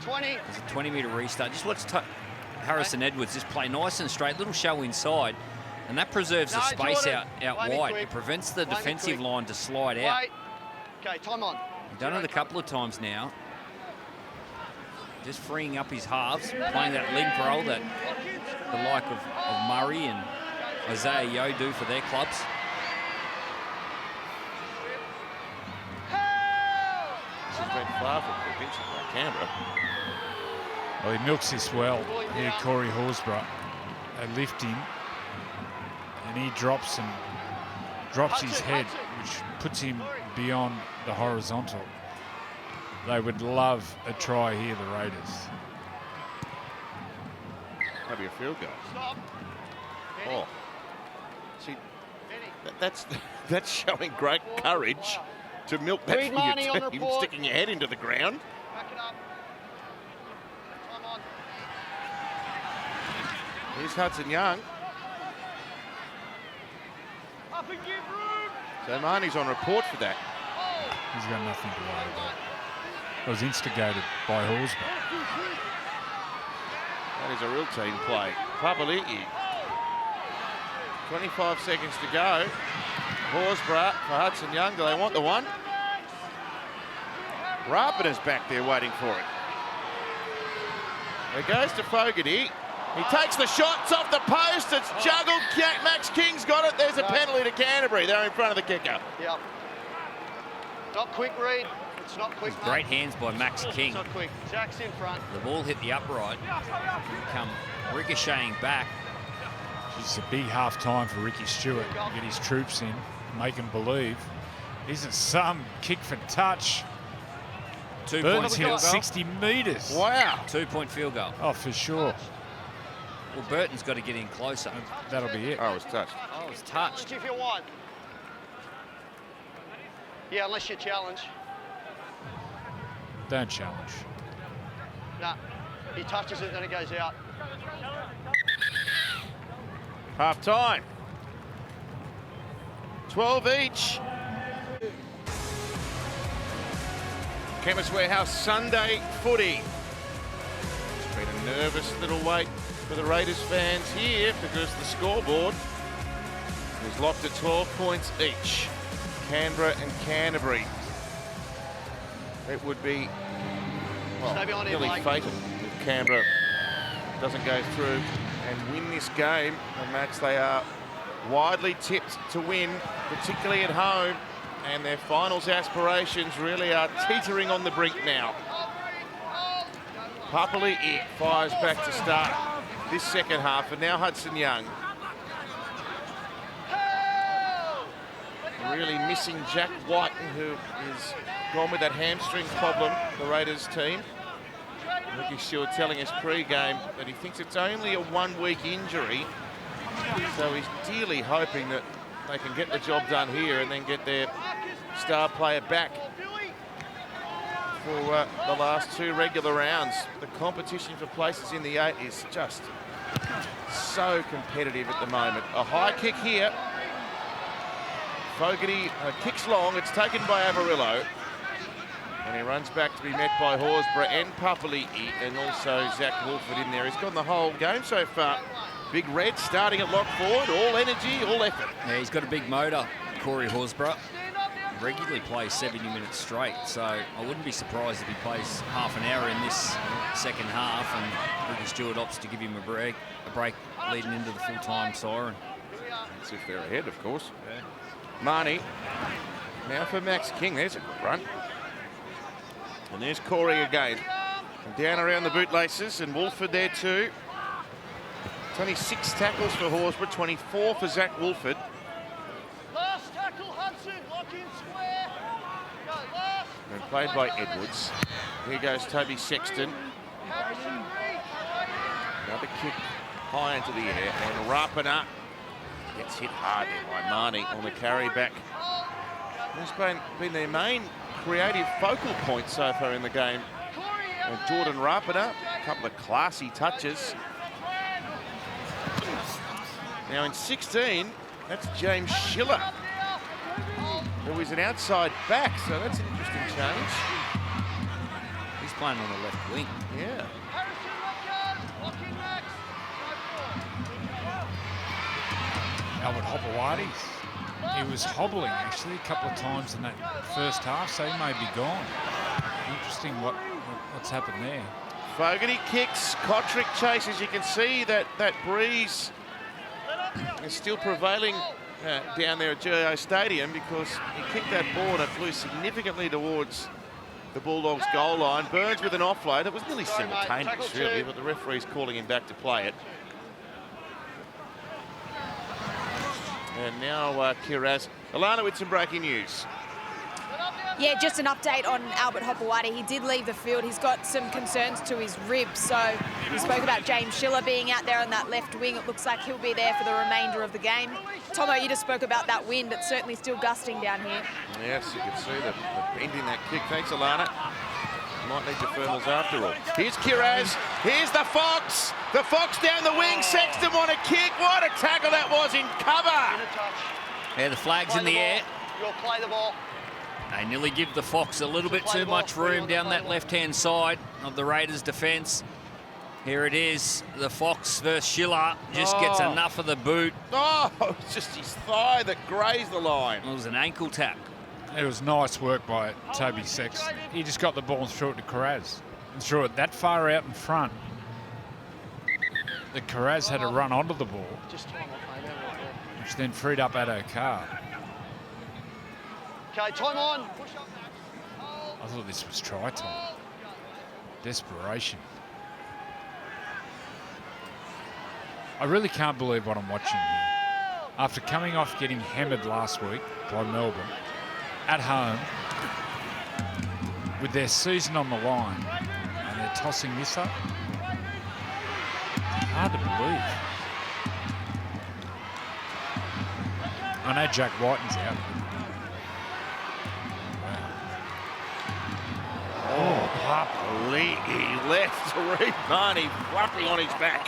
Speaker 5: 20.
Speaker 3: There's a 20-metre restart. Just watch Harrison Edwards just play nice and straight, little show inside, and that preserves the
Speaker 5: No,
Speaker 3: space
Speaker 5: Jordan.
Speaker 3: out
Speaker 5: Play me
Speaker 3: wide.
Speaker 5: quick.
Speaker 3: It prevents the
Speaker 5: Play me
Speaker 3: defensive
Speaker 5: quick.
Speaker 3: line to slide out.
Speaker 5: Wait. Okay, time on.
Speaker 3: He's done it a couple of times now. Just freeing up his halves, playing that link role that the like of Murray and Isaiah Yeo do for their clubs.
Speaker 1: This has been far from convincing by Canberra.
Speaker 2: Well, he milks this well here, Corey Horsburgh. They lift him, and he drops his head, which puts him beyond the horizontal. They would love a try here, the Raiders.
Speaker 1: Maybe a field goal.
Speaker 5: Stop.
Speaker 1: Oh, see, that's showing great courage to milk that
Speaker 5: Read
Speaker 1: for
Speaker 5: Marnie
Speaker 1: your
Speaker 5: on
Speaker 1: team,
Speaker 5: report.
Speaker 1: sticking your head into the ground.
Speaker 5: Back it up. Time on.
Speaker 1: Here's Hudson Young.
Speaker 5: Up and give room.
Speaker 1: So Marnie's on report for that.
Speaker 2: He's got nothing to worry about. It was instigated by Horsburgh.
Speaker 1: That is a real team play. Papali'i. 25 seconds to go. Horsburgh for Hudson Young. Do they want the one? Rapina's back there waiting for it. It goes to Fogarty. He takes the shot. It's off the post. It's juggled. Max King's got it. There's a penalty to Canterbury. They're in front of the kicker.
Speaker 5: Yep. Not quick, Reed. It's not quick. mate.
Speaker 3: Great hands by Max King.
Speaker 5: It's not quick. Jack's in front.
Speaker 3: The ball hit the upright, come ricocheting back.
Speaker 2: It's a big half time for Ricky Stewart to get his troops in, make them believe. Isn't some kick for touch?
Speaker 3: 2
Speaker 2: Burton's
Speaker 3: points
Speaker 2: hit
Speaker 3: field
Speaker 2: it
Speaker 3: goal.
Speaker 2: 60 metres.
Speaker 1: Wow.
Speaker 3: 2-point field goal.
Speaker 2: Oh, for sure.
Speaker 3: Well, Burton's got to get in closer.
Speaker 2: That'll be it.
Speaker 1: Oh, it was touched.
Speaker 3: Oh, it's touched.
Speaker 5: Challenge if you want. Yeah, unless you challenge.
Speaker 2: Don't challenge.
Speaker 5: Nah. He touches it, then it goes out.
Speaker 1: Half time. 12 each. Chemist Warehouse Sunday footy. It's been a nervous little wait for the Raiders fans here because the scoreboard is locked at 12 points each. Canberra and Canterbury. It would be
Speaker 5: Stay behind him,
Speaker 1: nearly
Speaker 5: Blake.
Speaker 1: fatal if Canberra doesn't go through and win this game, a match they are widely tipped to win, particularly at home, and their finals aspirations really are teetering on the brink now. Papali'i fires back to start this second half, and now Hudson Young. Really missing Jack Whiten, who is gone with that hamstring problem, the Raiders team. Ricky Stewart telling us pre-game that he thinks it's only a 1-week injury, so he's dearly hoping that they can get the job done here and then get their star player back for the last 2 regular rounds. The competition for places in the 8 is just so competitive at the moment. A high kick here. Fogarty kicks long. It's taken by Avarillo. And he runs back to be met by Horsburgh and Papali'i, and also Zach Wolford in there. He's gone the whole game so far. Big Red starting at lock forward, all energy, all effort.
Speaker 3: Yeah, he's got a big motor, Corey Horsburgh. Regularly plays 70 minutes straight, so I wouldn't be surprised if he plays half an hour in this second half, and Ricky Stewart opts to give him a break leading into the full-time siren.
Speaker 1: That's if they're ahead, of course. Yeah. Marnie. Now for Max King. There's a good run. And there's Corey again. And down around the bootlaces, and Wolford there too. 26 tackles for Horsburgh, 24 for Zach Wolford.
Speaker 5: Last tackle, Hudson. Lock in square. Go, last.
Speaker 1: And played by Edwards. Here goes Toby Sexton.
Speaker 5: Harrison Reed.
Speaker 1: Another kick high into the air, and Rapina gets hit hard there by Marnie on the carry back. He's been their main creative focal point so far in the game. And Jordan Rapina, a couple of classy touches. Now in 16, that's James Schiller, who is an outside back, so that's an interesting change.
Speaker 3: He's playing on the left wing.
Speaker 1: Yeah.
Speaker 5: Harrison Rutgers, blocking Max.
Speaker 2: Albert Hopewadi. He was hobbling actually a couple of times in that first half, so he may be gone. Interesting what's happened there.
Speaker 1: Fogarty kicks, Kotrick chases. You can see that breeze is still prevailing down there at GIO Stadium because he kicked that ball and it flew significantly towards the Bulldogs goal line. Burns with an offload. It was nearly simultaneous, really, but the referee's calling him back to play it. And now Kiraz. Alana with some breaking news.
Speaker 4: Yeah, just an update on Albert Hopewadi. He did leave the field. He's got some concerns to his ribs. So we spoke about James Schiller being out there on that left wing. It looks like he'll be there for the remainder of the game. Tomo, you just spoke about that wind. It's certainly still gusting down here.
Speaker 1: Yes, you can see the bend in that kick. Thanks, Alana. Might need your thermals after all. Here's Kiraz. Here's the Fox. The Fox down the wing. Sexton on a kick. What a tackle that was in cover.
Speaker 3: Yeah, the flag's in the air.
Speaker 5: You'll play the ball.
Speaker 3: They nearly give the Fox a little bit too much room down that left-hand side of the Raiders' defence. Here it is. The Fox versus Schiller just gets enough of the boot.
Speaker 1: Oh, it's just his thigh that grazed the line.
Speaker 3: It was an ankle tap.
Speaker 2: It was nice work by Toby Sexton. He just got the ball and threw it to Kiraz. And threw it that far out in front that Kiraz had to run onto the ball, which then freed up Addo Carr.
Speaker 5: Okay, time on. Push up, Max.
Speaker 2: I thought this was try time. Desperation. I really can't believe what I'm watching here. After coming off getting hammered last week by Melbourne, at home, with their season on the line, and they're tossing this up. Hard to believe. I know Jack Whiten's out.
Speaker 1: Oh, Papali, he left Reed Barney flopping on his back.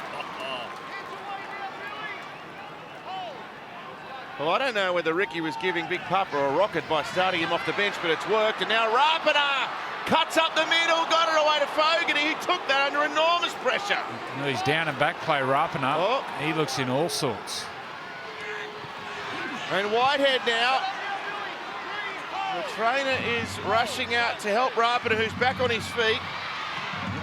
Speaker 1: Well, I don't know whether Ricky was giving Big Papa a rocket by starting him off the bench, but it's worked. And now Rapana cuts up the middle, got it away to Fogarty. He took that under enormous pressure.
Speaker 2: No, he's down and back play, Rapana.
Speaker 1: Oh.
Speaker 2: He looks in all sorts.
Speaker 1: And Whitehead now. The trainer is rushing out to help Rapana, who's back on his feet.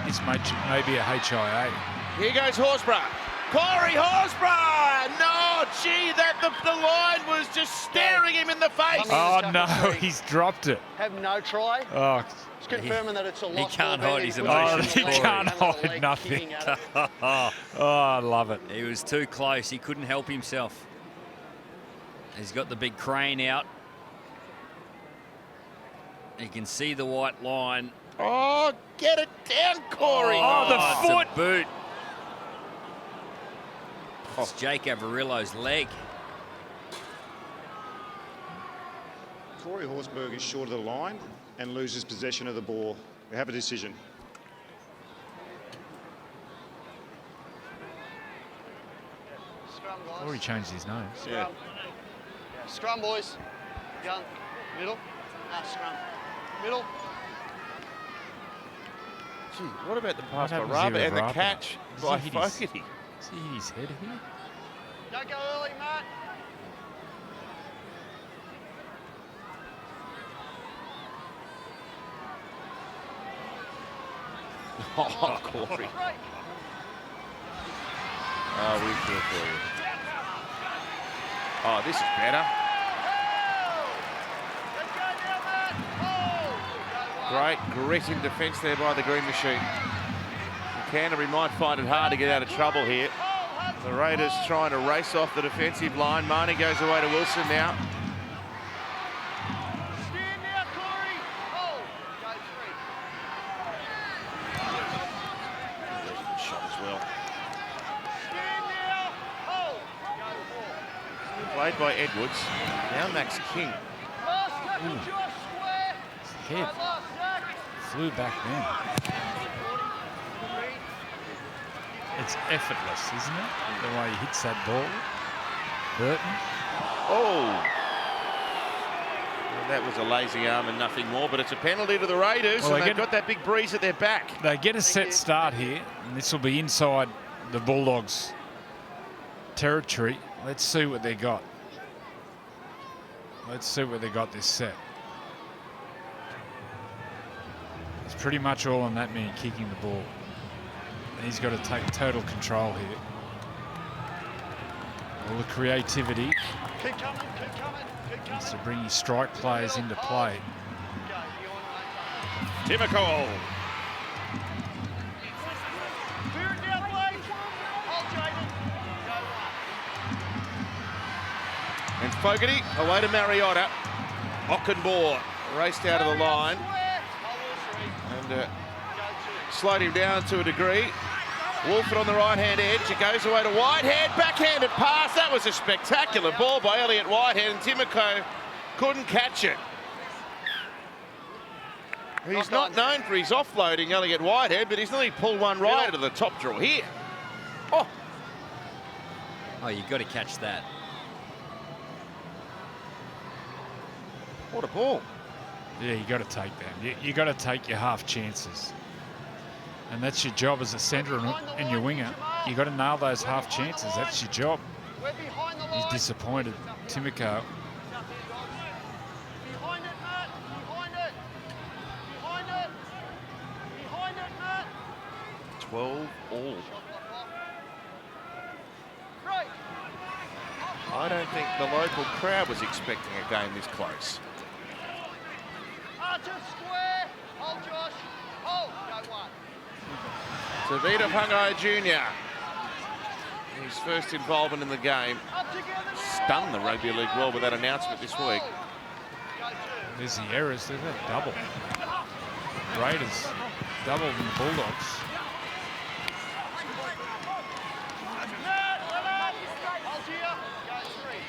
Speaker 2: This may be a HIA.
Speaker 1: Here goes Horsburgh. Corey Horsburgh! No, gee, the line was just staring him in the face.
Speaker 2: Oh, no, he's dropped it.
Speaker 5: Have no try.
Speaker 2: Oh,
Speaker 5: It's confirming that it's a lost
Speaker 3: He can't
Speaker 5: ball.
Speaker 3: hide his
Speaker 5: Benny
Speaker 3: emotions,
Speaker 5: pushes
Speaker 2: he
Speaker 5: it
Speaker 2: can't
Speaker 5: forward.
Speaker 2: hide
Speaker 5: And the leg
Speaker 2: nothing.
Speaker 5: kicking at it.
Speaker 2: oh, I love it.
Speaker 3: He was too close. He couldn't help himself. He's got the big crane out. You can see the white line.
Speaker 1: Oh, get it down, Corey.
Speaker 2: Oh, the
Speaker 3: it's
Speaker 2: foot.
Speaker 3: a boot. It's Jake Averillo's leg.
Speaker 6: Corey Horsburgh is short of the line and loses possession of the ball. We have a decision.
Speaker 5: Scrum, guys.
Speaker 2: Already changed his nose.
Speaker 1: Yeah.
Speaker 5: Scrum, boys. Gun. Middle. Scrum. Middle.
Speaker 1: Gee, what about the pass by
Speaker 2: happens
Speaker 1: Raba
Speaker 2: here
Speaker 1: and
Speaker 2: with
Speaker 1: the
Speaker 2: Rapana?
Speaker 1: catch
Speaker 2: Does
Speaker 1: by
Speaker 2: he hit his-
Speaker 1: Fogarty?
Speaker 2: See his head here?
Speaker 5: Don't go early, Matt.
Speaker 1: Oh, Corey. Oh, we feel for you. Oh, this is better.
Speaker 5: Let's go now, Matt. Hold.
Speaker 1: Great grit in defence there by the Green Machine. Canterbury might find it hard to get out of trouble here. The Raiders trying to race off the defensive line. Marnie goes away to Wilson now.
Speaker 5: Stand now, Corey. Hold. Go three.
Speaker 1: Shot as well.
Speaker 5: Stand now. Hold. Go four.
Speaker 1: Played by Edwards. Now Max King.
Speaker 5: Last tackle, Josh, square.
Speaker 2: Head
Speaker 5: Right, last tack.
Speaker 2: flew back then. It's effortless, isn't it? The way he hits that ball. Burton.
Speaker 1: Oh. That was a lazy arm and nothing more, but it's a penalty to the Raiders,
Speaker 2: Well,
Speaker 1: and they've got that big breeze at their back.
Speaker 2: They get a set start here, and this will be inside the Bulldogs' territory. Let's see what they got. Let's see what they got this set. It's pretty much all on that man kicking the ball. And he's got to take total control here. All the creativity.
Speaker 5: Keep coming, keep coming, keep coming.
Speaker 2: Needs to bring his strike players into play.
Speaker 1: Timoko.
Speaker 5: Clear it down, Blake. Hold, Jaden. Go
Speaker 1: And Fogarty away to Mariota. Ockenbaugh raced out of the line and slowed him down to a degree. Wolford on the right-hand edge. It goes away to Whitehead. Backhanded pass. That was a spectacular ball by Elliott Whitehead, and Timoko couldn't catch it. He's not known for his offloading, Elliott Whitehead, but he's nearly pulled one right out of the top draw here. Oh,
Speaker 3: you've got to catch that.
Speaker 1: what a ball.
Speaker 2: Yeah, you got to take that. You got to take your half chances. And that's your job as a centre and your winger. You got to nail those half chances. That's your job.
Speaker 5: We're behind the line.
Speaker 2: He's disappointed. Timoko.
Speaker 5: Behind it, Matt. Behind it. Behind it. Behind it, Matt.
Speaker 1: 12 all.
Speaker 5: Right.
Speaker 1: I don't think the local crowd was expecting a game this close.
Speaker 5: Archer square. Hold, Josh. Hold. Go one.
Speaker 1: Tavita Pungai Jr. His first involvement in the game.
Speaker 5: Up together now.
Speaker 1: Stunned the Rugby League world with that announcement this week.
Speaker 5: Go two.
Speaker 2: There's the errors. There's a double. Raiders double than the Bulldogs.
Speaker 5: Matt, hold here. Go three.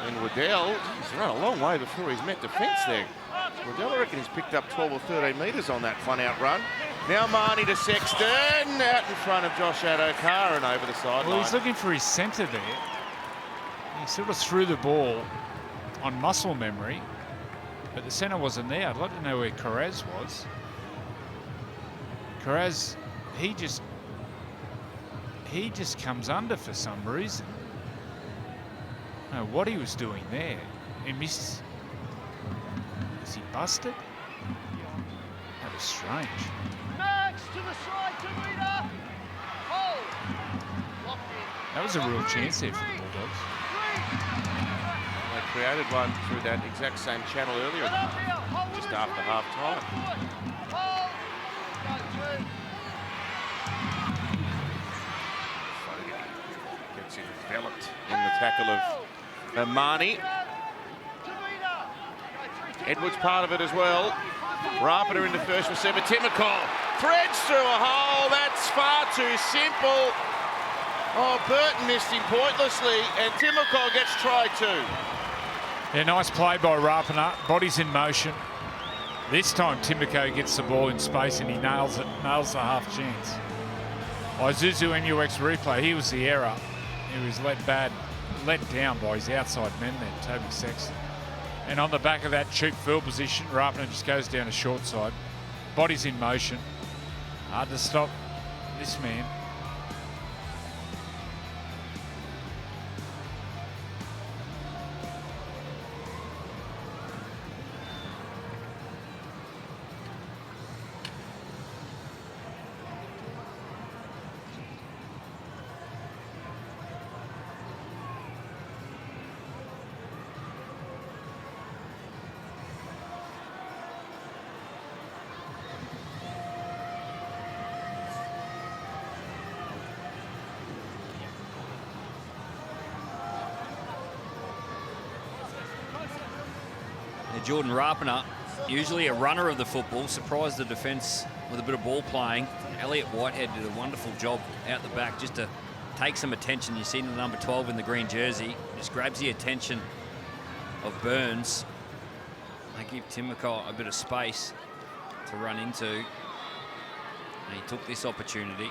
Speaker 1: And Waddell, he's run a long way before he's met defence there. Waddell, I reckon he's picked up 12 or 13 metres on that front-out run. Now Marnie to Sexton, out in front of Josh Adokar and over the sideline.
Speaker 2: Well, he's looking for his centre there. He sort of threw the ball on muscle memory, but the centre wasn't there. I'd like to know where Carraz was. Carraz, he just comes under for some reason. I don't know what he was doing there. He missed. Is he busted? That was strange.
Speaker 5: Max to the side, Tavita. Hold. Locked in.
Speaker 2: That was a real chance there for the Bulldogs.
Speaker 1: They created one through that exact same channel earlier,
Speaker 5: Get up here. Hold with
Speaker 1: just
Speaker 5: us,
Speaker 1: after
Speaker 5: Reed.
Speaker 1: half-time.
Speaker 5: Hold. Go two.
Speaker 1: Gets enveloped in the tackle of Marnie.
Speaker 5: Tavita. Go three.
Speaker 1: Edwards part of it as well. Rapida into first receiver. Timoko threads through a hole. That's far too simple. Oh, Burton missed him pointlessly, and Timoko gets try two.
Speaker 2: Yeah, nice play by Rapina. Body's in motion. This time Timoko gets the ball in space and he nails it. Nails the half chance. Isuzu MUX replay. He was the error. He was let down by his outside men there, Toby Sexton. And on the back of that cheap field position, Rapina just goes down a short side. Body's in motion. Hard to stop this man.
Speaker 3: Jordan Rapina, usually a runner of the football, surprised the defence with a bit of ball playing. Elliott Whitehead did a wonderful job out the back just to take some attention. You see the number 12 in the green jersey, just grabs the attention of Burns. They give Timoko a bit of space to run into. And he took this opportunity.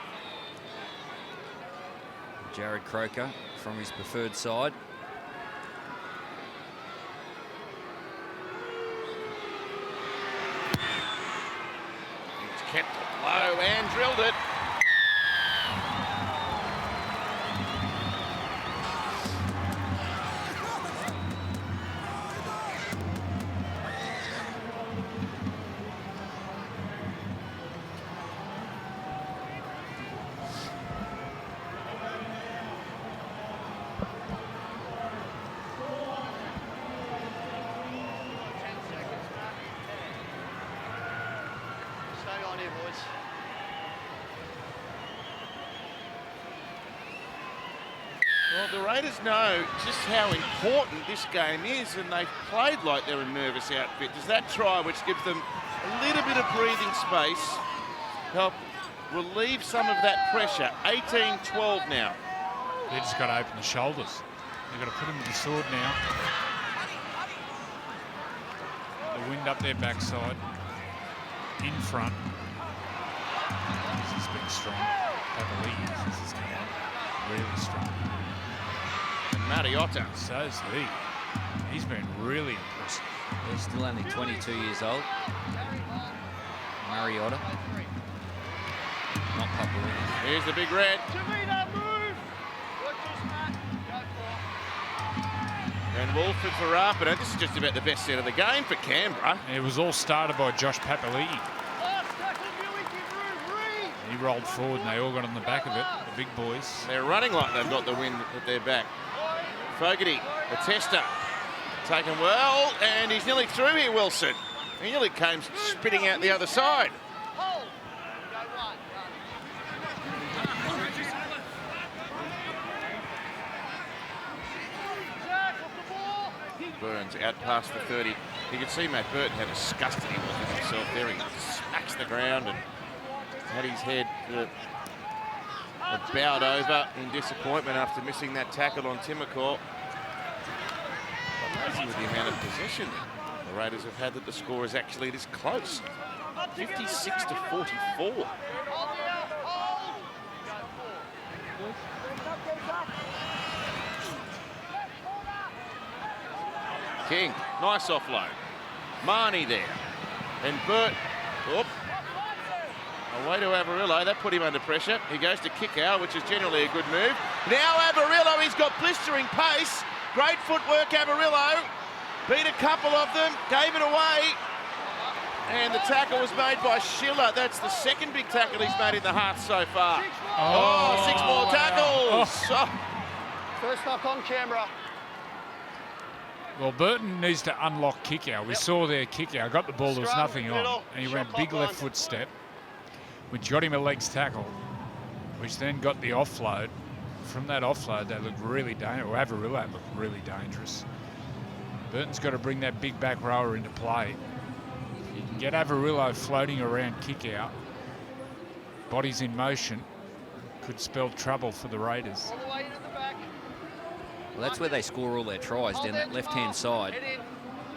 Speaker 3: Jared Croker from his preferred side.
Speaker 1: kept it low and drilled it.
Speaker 5: Stay on here, boys.
Speaker 1: Well, the Raiders know just how important this game is, and they've played like they're a nervous outfit. Does that try, which gives them a little bit of breathing space, help relieve some of that pressure? 18-12 now.
Speaker 2: They just got to open the shoulders. They've got to put them to the sword now. The wind up their backside. In front. This has been strong. Papali'i, this has come on. Really strong.
Speaker 1: And Mariota.
Speaker 2: So's he. He's been really impressive.
Speaker 3: He's still only 22 years old. Mariota. Not Papali'i.
Speaker 1: Here's the big red.
Speaker 5: Tavita, move! Work this, Matt. Go for.
Speaker 1: And Wolford for Rapida. This is just about the best set of the game for Canberra.
Speaker 2: It was all started by Josh Papali'i.
Speaker 5: Last tackle, Billy, give room, Reed!
Speaker 2: He rolled forward and they all got on the back of it, the big boys.
Speaker 1: They're running like they've got the wind at their back. Fogarty, the tester, taken well, and he's nearly through here, Wilson. He nearly came spitting out the other side.
Speaker 5: Hold! Go one. Jack, off the ball!
Speaker 1: Burns out past the 30. You can see Matt Burton how disgusted he was with himself there. He smacks the ground and had his head bowed over in disappointment after missing that tackle on Timokor. Amazing with the amount of possession the Raiders have had that the score is actually this close. 56-44.
Speaker 5: Hold now, hold!
Speaker 1: King, nice offload. Marnie there. And Burt, away to Avarillo. That put him under pressure. He goes to kick out, which is generally a good move. Now Avarillo, he's got blistering pace. Great footwork, Avarillo. Beat a couple of them, gave it away. And the tackle was made by Schiller. That's the second big tackle he's made in the half so far. Six more tackles. Oh.
Speaker 5: First knock on Canberra.
Speaker 2: Well, Burton needs to unlock kick out. We saw their kick out, got the ball, there was nothing on. And he went big left foot step, which got him a legs tackle, which then got the offload. From that offload, they looked really dangerous. Well, Avarillo looked really dangerous. Burton's got to bring that big back rower into play. You can get Avarillo floating around kick out. Bodies in motion. Could spell trouble for the Raiders.
Speaker 5: All the way into the back.
Speaker 3: Well, that's where they score all their tries, down that left-hand side.
Speaker 5: Head in.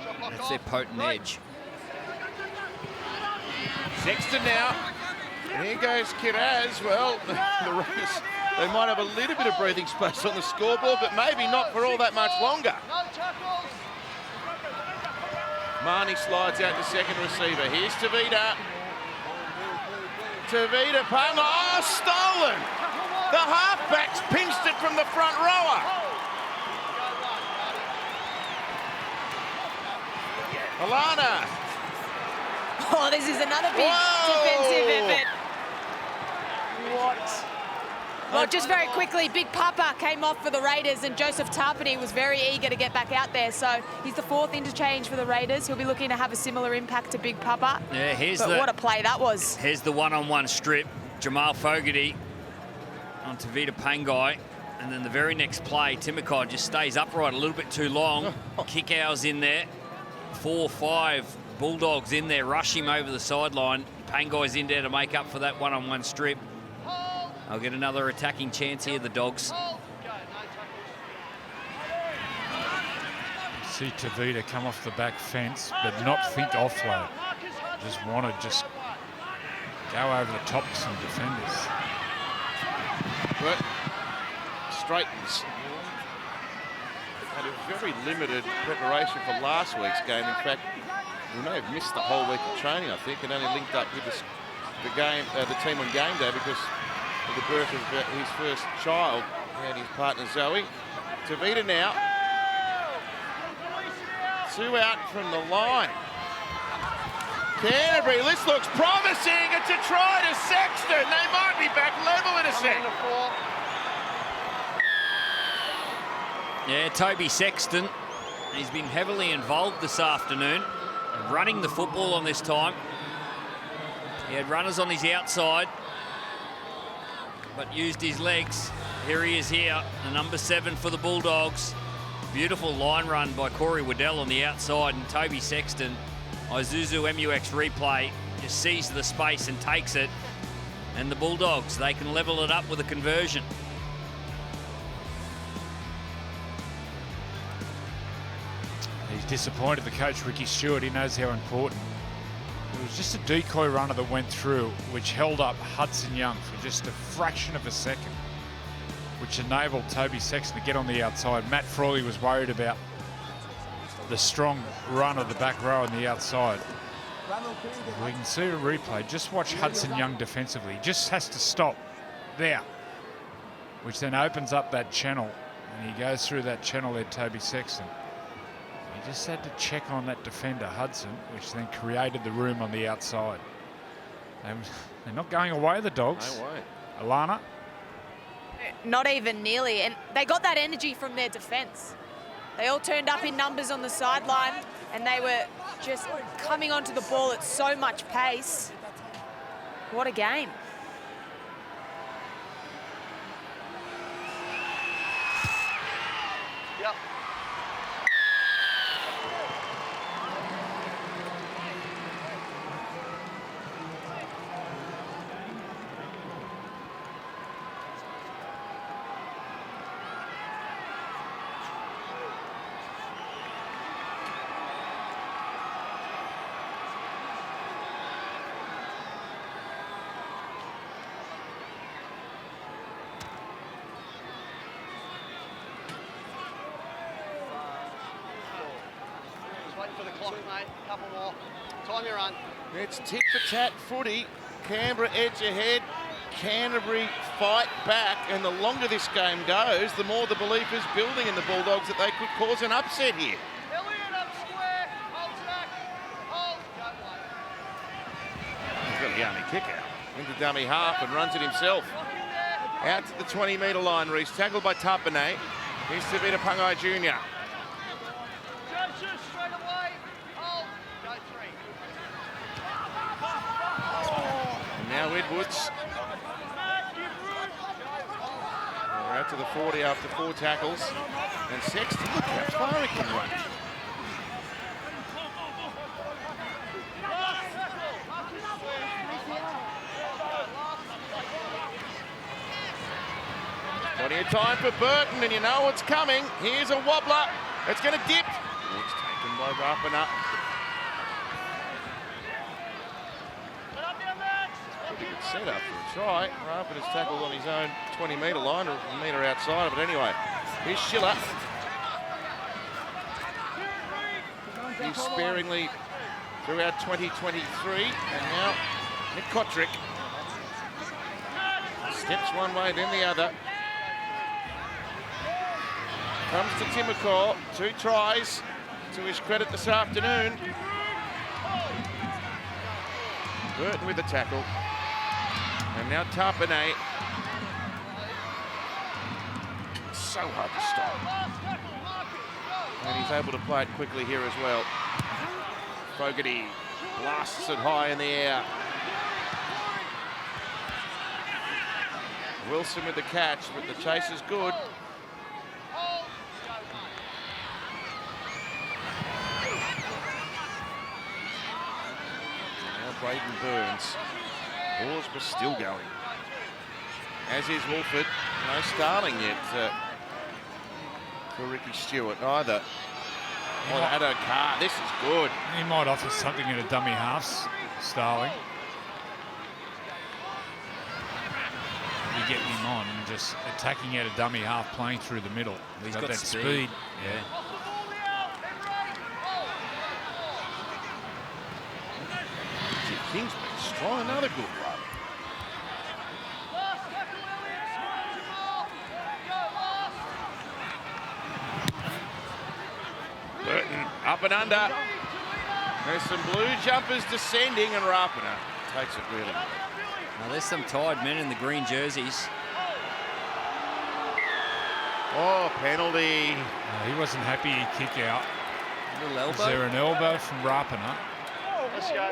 Speaker 5: Shot block
Speaker 3: That's
Speaker 5: off.
Speaker 3: their potent edge.
Speaker 1: Sexton now. Here goes Kiraz. Well, the Raiders, they might have a little bit of breathing space on the scoreboard, but maybe not for all that much longer.
Speaker 5: No tackles.
Speaker 1: Marnie slides out to second receiver. Here's Tavita. Tavita Panga. Oh, stolen! The halfbacks pinched it from the front rower. Alana.
Speaker 4: Oh, this is another big defensive effort. What? Well, just very quickly, Big Papa came off for the Raiders and Joseph Tarpany was very eager to get back out there. So he's the fourth interchange for the Raiders. He'll be looking to have a similar impact to Big Papa.
Speaker 3: Yeah,
Speaker 4: what a play that was.
Speaker 3: Here's the one-on-one strip. Jamal Fogarty on Tavita Pangai. And then the very next play, Timokor just stays upright a little bit too long. Kick ours in there. 4 or 5 Bulldogs in there, rush him over the sideline. Pangai's in there to make up for that one-on-one strip. I'll get another attacking chance here, the Dogs.
Speaker 2: See Tavita come off the back fence, but not think offload. Just want to just go over the top of some defenders.
Speaker 1: But straightens. Had a very limited preparation for last week's game. In fact, we may have missed the whole week of training, I think, and only linked up with us the team on game day because of the birth of his first child and his partner Zoe. Tavita now. 2 out from the line. Canterbury, this looks promising. It's a try to Sexton. They might be back level in a sec.
Speaker 3: Yeah, Toby Sexton. He's been heavily involved this afternoon, running the football on this time. He had runners on his outside, but used his legs. Here he is here, the number 7 for the Bulldogs. Beautiful line run by Corey Waddell on the outside, and Toby Sexton, Isuzu MUX replay, just sees the space and takes it. And the Bulldogs, they can level it up with a conversion.
Speaker 2: He's disappointed, the coach, Ricky Stewart. He knows how important. It was just a decoy runner that went through, which held up Hudson Young for just a fraction of a second, which enabled Toby Sexton to get on the outside. Matt Frawley was worried about the strong run of the back row on the outside. We can see a replay. Just watch Hudson Young defensively. He just has to stop there, which then opens up that channel, and he goes through that channel there, Toby Sexton. He just had to check on that defender, Hudson, which then created the room on the outside. They're not going away, the Dogs.
Speaker 1: No way.
Speaker 2: Alana?
Speaker 4: Not even nearly, and they got that energy from their defence. They all turned up in numbers on the sideline, and they were just coming onto the ball at so much pace. What a game.
Speaker 5: Yep. For the clock, mate. Couple more. Time your run.
Speaker 1: It's tit-for-tat footy. Canberra edge ahead. Canterbury fight back, and the longer this game goes, the more the belief is building in the Bulldogs that they could cause an upset here.
Speaker 5: Elliott up square. Hold back. Hold. Go,
Speaker 1: He's got a yummy kick out. Into dummy half and runs it himself. Out to the 20-metre line, Reese. Tackled by Tapane. Here's Tavita Pangai Jr.
Speaker 5: Judges straight away. Hold. Go 3.
Speaker 1: And now Edwards. We're out to the 40 after 4 tackles. And Sexton, look how far he can run. Plenty of time for Burton, and you know what's coming. Here's a wobbler. It's going to dip. It's taken by Rapana. Pretty good setup for a try. Rapana's tackled on his own 20-metre line, or a metre outside of it anyway. Here's Schiller. Used sparingly throughout 2023, and now Nick Kotrick steps one way, then the other. Comes to Timokor, 2 tries to his credit this afternoon. Burton with the tackle. And now Tapane. So hard to stop. And he's able to play it quickly here as well. Fogarty blasts it high in the air. Wilson with the catch, but the chase is good. Braden Burns. Horsburgh still going. As is Wolford. No Starling yet for Ricky Stewart either. Oh, Addo Carr. This is good.
Speaker 2: He might offer something in a dummy half, Starling. You're getting him on and just attacking out a dummy half, playing through the middle.
Speaker 3: He's got
Speaker 2: that
Speaker 3: speed.
Speaker 2: Yeah.
Speaker 1: Kingsman's Strong, another good run.
Speaker 5: Last tackle, Elliot. Squash the ball. Go, last.
Speaker 1: Burton up and under. There's some blue jumpers descending, and Rapana takes it really well.
Speaker 3: Now there's some tired men in the green jerseys.
Speaker 1: Oh, penalty.
Speaker 2: He wasn't happy he'd kick out.
Speaker 3: A little elbow.
Speaker 2: Is there an elbow from Rapana?
Speaker 5: Let's go.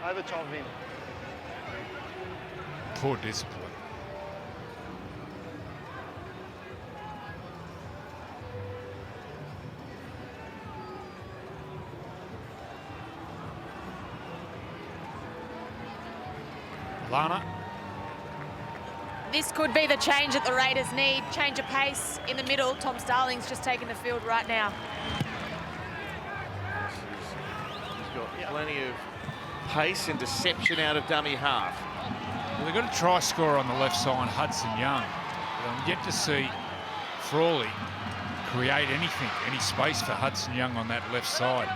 Speaker 5: Over top of him.
Speaker 2: Poor discipline. Lana.
Speaker 4: This could be the change that the Raiders need. Change of pace in the middle. Tom Starling's just taking the field right now.
Speaker 1: He's got plenty of pace and deception out of dummy half.
Speaker 2: Well, they've got a try scorer on the left side, Hudson Young. But I'm yet to see Frawley create anything, any space for Hudson Young on that left side.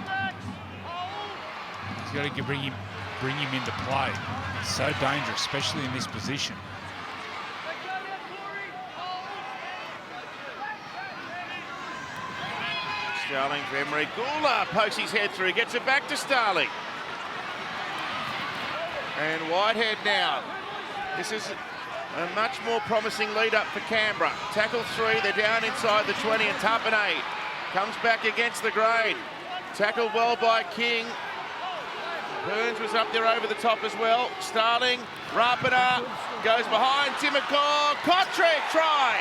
Speaker 2: He's got to bring him into play. It's so dangerous, especially in this position.
Speaker 1: Starling for Emery. Goulart pokes his head through, gets it back to Starling. And Whitehead now. This is a much more promising lead up for Canberra. Tackle 3, they're down inside the 20, and Tapane comes back against the grain. Tackled well by King. Burns was up there over the top as well. Starling, Rapana goes behind, Timokor, Kotrick, try!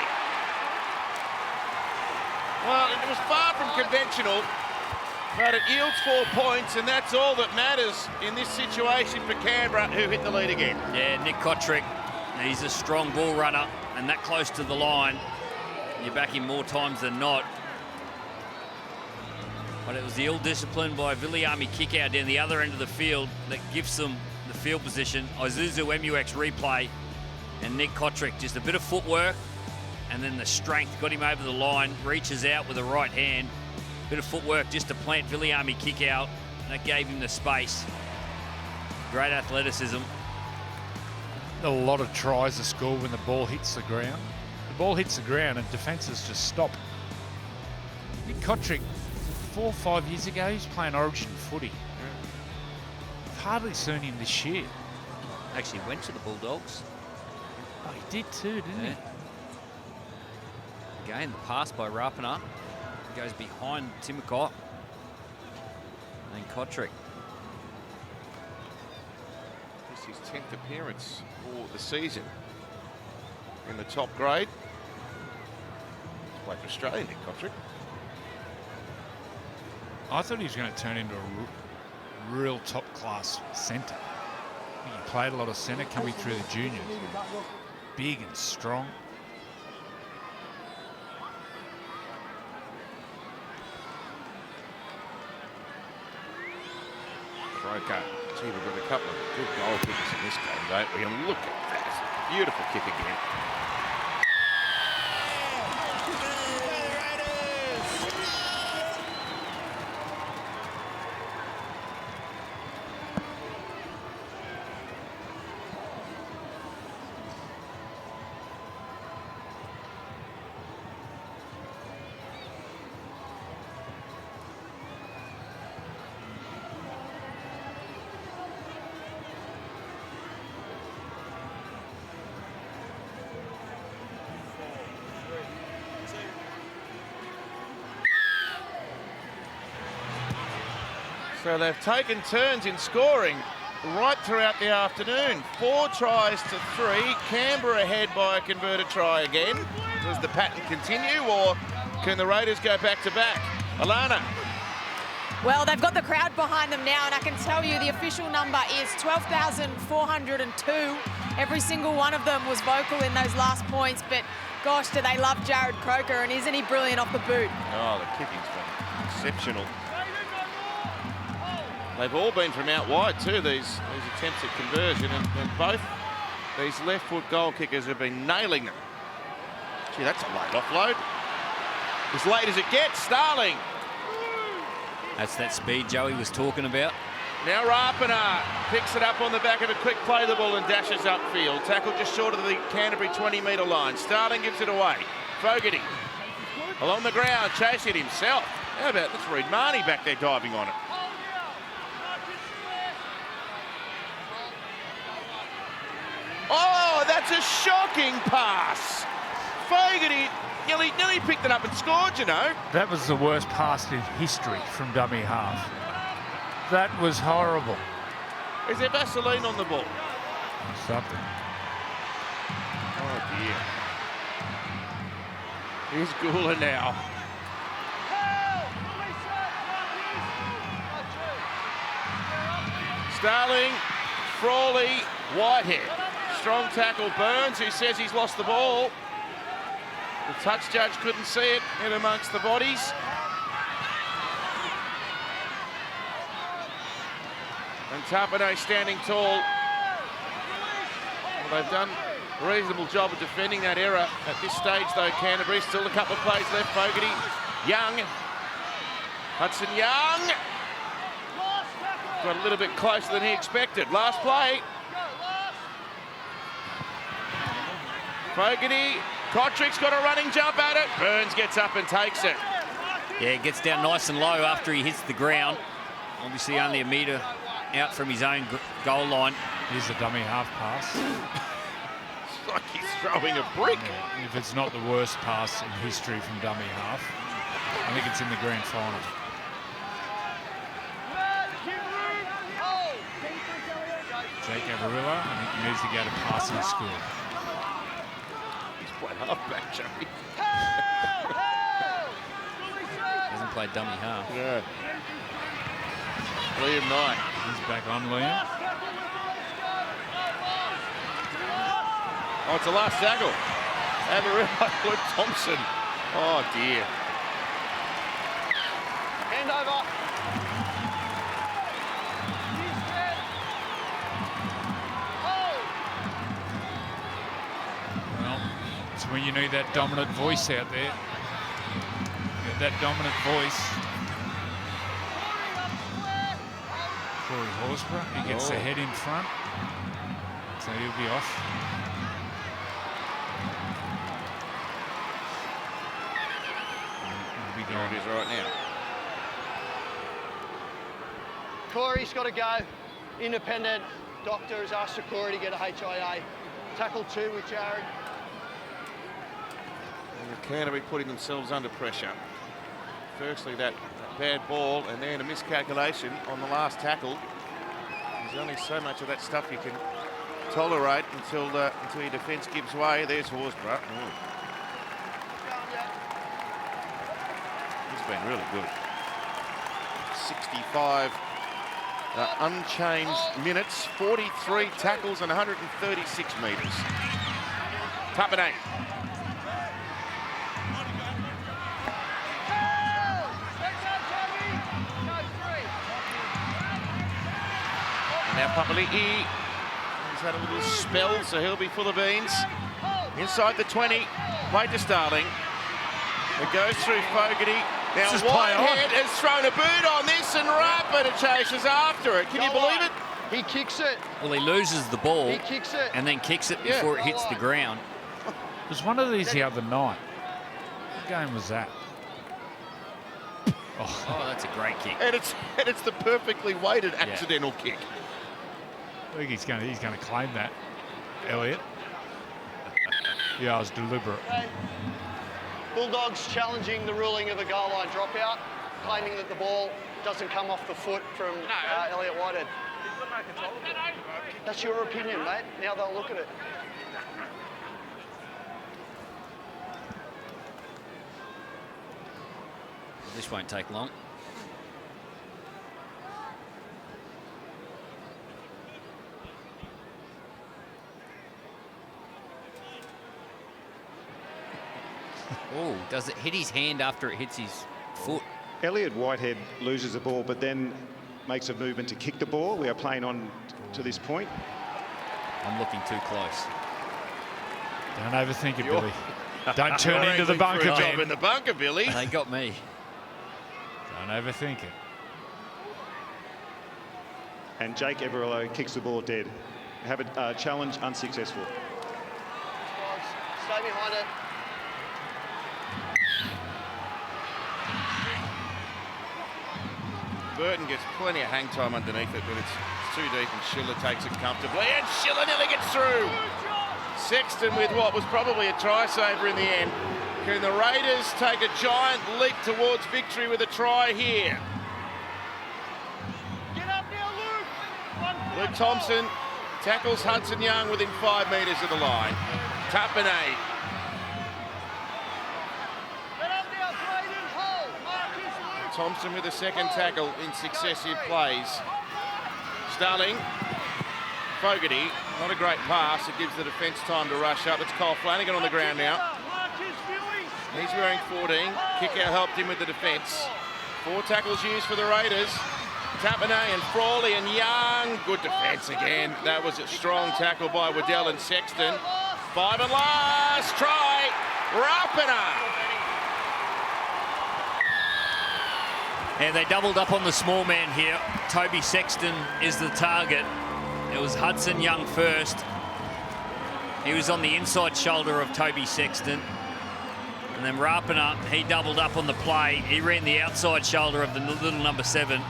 Speaker 1: Well, it was far from conventional, but it yields 4 points, and that's all that matters in this situation for Canberra, who hit the lead again.
Speaker 3: Yeah, Nick Kotrick, he's a strong ball runner, and that close to the line, you back him more times than not. But it was the ill discipline by Viliami kick out down the other end of the field that gives them the field position. Isuzu MUX replay, and Nick Kotrick, just a bit of footwork, and then the strength got him over the line, reaches out with the right hand. Bit of footwork just to plant Viliami kick out. That gave him the space. Great athleticism.
Speaker 2: A lot of tries to score when the ball hits the ground. The ball hits the ground and defences just stop. Nick Kotrick, 4 or 5 years ago, he was playing Origin footy. I've hardly seen him this year.
Speaker 3: Actually went to the Bulldogs.
Speaker 2: Oh, he did too, didn't he?
Speaker 3: Again, the pass by Rapana. Goes behind Timokor. And Kotrick.
Speaker 1: This is his 10th appearance for the season in the top grade. He's played for Australia, Nick Kotrick.
Speaker 2: I thought he was going to turn into a real top-class centre. I think he played a lot of centre coming through the juniors. Big and strong.
Speaker 1: Croker. Gee, we've got a couple of good goal kickers in this game, don't we? And look at that. Beautiful kick again. So they've taken turns in scoring right throughout the afternoon. 4 tries to 3. Canberra ahead by a converted try again. Does the pattern continue, or can the Raiders go back to back? Alana.
Speaker 4: Well, they've got the crowd behind them now, and I can tell you the official number is 12,402. Every single one of them was vocal in those last points, but gosh, do they love Jared Croker, and isn't he brilliant off the boot?
Speaker 1: Oh, the kicking's been exceptional. They've all been from out wide too, these attempts at conversion, and both these left foot goal kickers have been nailing them. Gee, that's a late offload. As late as it gets, Starling.
Speaker 3: That's that speed Joey was talking about.
Speaker 1: Now Rapana picks it up on the back of a quick play the ball and dashes upfield. Tackle just short of the Canterbury 20-metre line. Starling gives it away. Fogarty along the ground, chasing it himself. How about, let's read Marnie back there diving on it. Oh, that's a shocking pass. Fogarty nearly picked it up and scored, you know.
Speaker 2: That was the worst pass in history from dummy half. That was horrible.
Speaker 1: Is there Vaseline on the ball?
Speaker 2: Something.
Speaker 1: Oh, dear. Here's Gula now. Starling, Frawley, Whitehead. Strong tackle, Burns, who says he's lost the ball. The touch judge couldn't see it in amongst the bodies. And Tapane standing tall. Well, they've done a reasonable job of defending that error at this stage, though. Canterbury still a couple of plays left. Fogarty, Young, Hudson Young got a little bit closer than he expected. Last play. Fogarty, Kotrick's got a running jump at it. Burns gets up and takes it.
Speaker 3: Yeah, he gets down nice and low after he hits the ground. Obviously only a metre out from his own goal line.
Speaker 2: Here's the dummy half pass.
Speaker 1: It's like he's throwing a brick.
Speaker 2: Yeah, if it's not the worst pass in history from dummy half, I think it's in the grand final. Jake Avarillo, I think he needs to go to passing school.
Speaker 1: He's played half-back, Joey.
Speaker 3: Hasn't played dummy half.
Speaker 1: Yeah. Liam Knight.
Speaker 2: He's back on, Liam.
Speaker 1: Oh, it's the last tackle. Avarillo, Luke Thompson. Oh, dear.
Speaker 5: Hand over.
Speaker 2: Well, it's when you need that dominant voice out there. Get that dominant voice. Corey Horsburgh, he gets the head in front, so he'll be off. He'll be
Speaker 1: There
Speaker 2: gone.
Speaker 1: it is right now.
Speaker 5: Corey's got to go. Independent doctor has asked for Corey to get a HIA. Tackle 2 with Jared.
Speaker 1: And Canterbury putting themselves under pressure. Firstly, that bad ball, and then a miscalculation on the last tackle. There's only so much of that stuff you can tolerate until your defence gives way. There's Horsburgh. He's been really good. 65 unchanged minutes, 43 tackles and 136 metres. Tapane. Now Papali'i, he's had a little spell, so he'll be full of beans. Inside the 20, play to Starling. It goes through Fogarty. Now Whitehead has thrown a boot on this, and Rapana chases after it. Can you believe it?
Speaker 5: He kicks it.
Speaker 3: Well, he loses the ball
Speaker 5: He kicks it.
Speaker 3: and then kicks it before it hits the ground.
Speaker 2: There was one of these the other night. What game was that?
Speaker 3: Oh, that's a great kick.
Speaker 1: And it's the perfectly weighted accidental kick.
Speaker 2: I think he's going to claim that, Elliot. Yeah, it was deliberate.
Speaker 5: Bulldogs challenging the ruling of a goal line dropout, claiming that the ball doesn't come off the foot from Elliot Whitehead. That's your opinion, mate. Now they'll look at it.
Speaker 3: This won't take long. Oh, does it hit his hand after it hits his foot?
Speaker 6: Elliot Whitehead loses the ball, but then makes a movement to kick the ball. We are playing on to this point.
Speaker 3: I'm looking too close.
Speaker 2: Don't overthink it, Billy. Don't turn into the bunker,
Speaker 1: Job in
Speaker 2: man.
Speaker 1: the bunker, Billy.
Speaker 3: They got me.
Speaker 2: Don't overthink it.
Speaker 6: and Jake Everillo kicks the ball dead. Have a challenge unsuccessful.
Speaker 5: Stay behind it.
Speaker 1: Burton gets plenty of hang time underneath it, but it's too deep, and Schiller takes it comfortably, and Schiller nearly gets through. Sexton with what was probably a try saver in the end. Can the Raiders take a giant leap towards victory with a try here?
Speaker 5: Get up now, Luke.
Speaker 1: Luke Thompson tackles Hudson Young within 5 metres of the line. Tapine. Thompson with a second tackle in successive plays. Starling, Fogarty, not a great pass. It gives the defence time to rush up. It's Kyle Flanagan on the ground now. He's wearing 14. Kick-out helped him with the defence. 4 tackles used for the Raiders. Tapine and Frawley and Young. Good defence again. That was a strong tackle by Waddell and Sexton. 5 and last. Try. Rapana.
Speaker 3: And they doubled up on the small man here. Toby Sexton is the target. It was Hudson Young first. He was on the inside shoulder of Toby Sexton. And then Rapana, he doubled up on the play. He ran the outside shoulder of the little number 7.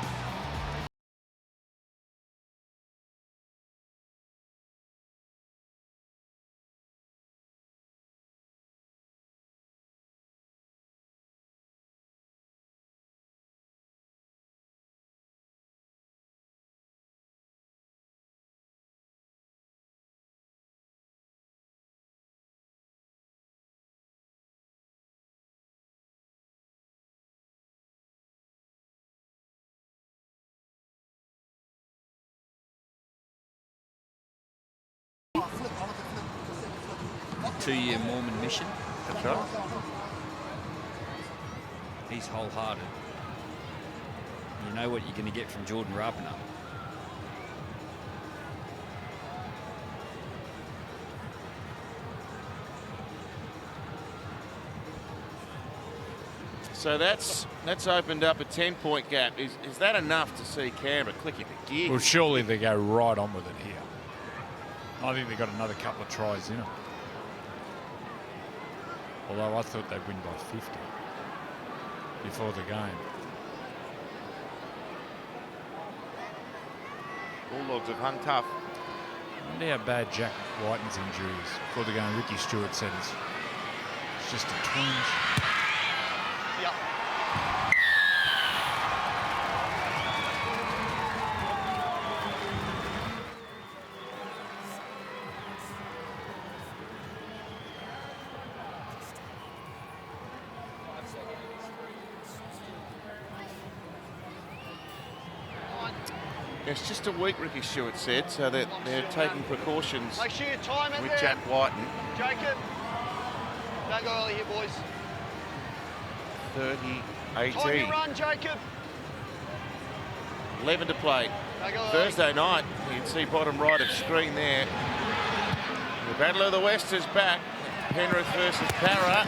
Speaker 3: Two-year Mormon mission.
Speaker 1: That's right.
Speaker 3: He's wholehearted. You know what you're going to get from Jordan Rapana.
Speaker 1: So that's opened up a 10-point gap. Is that enough to see Canberra click into gear?
Speaker 2: Well, surely they go right on with it here. I think they've got another couple of tries in them. Although I thought they'd win by 50 before the game.
Speaker 1: Bulldogs have hung tough.
Speaker 2: I wonder how bad Jack Whiten's injury is. Before the game, Ricky Stewart said it's just a twinge.
Speaker 5: Yep.
Speaker 1: It's just a week, Ricky Stewart said, so they're taking precautions
Speaker 5: Make sure you time it
Speaker 1: with
Speaker 5: there.
Speaker 1: Jack Whiten.
Speaker 5: Jacob. Don't go early here, boys.
Speaker 1: 30-18.
Speaker 5: Time your run, Jacob.
Speaker 1: 11 to play.
Speaker 5: Don't go early.
Speaker 1: Thursday night, you can see bottom right of screen there. The Battle of the West is back. Penrith versus Para.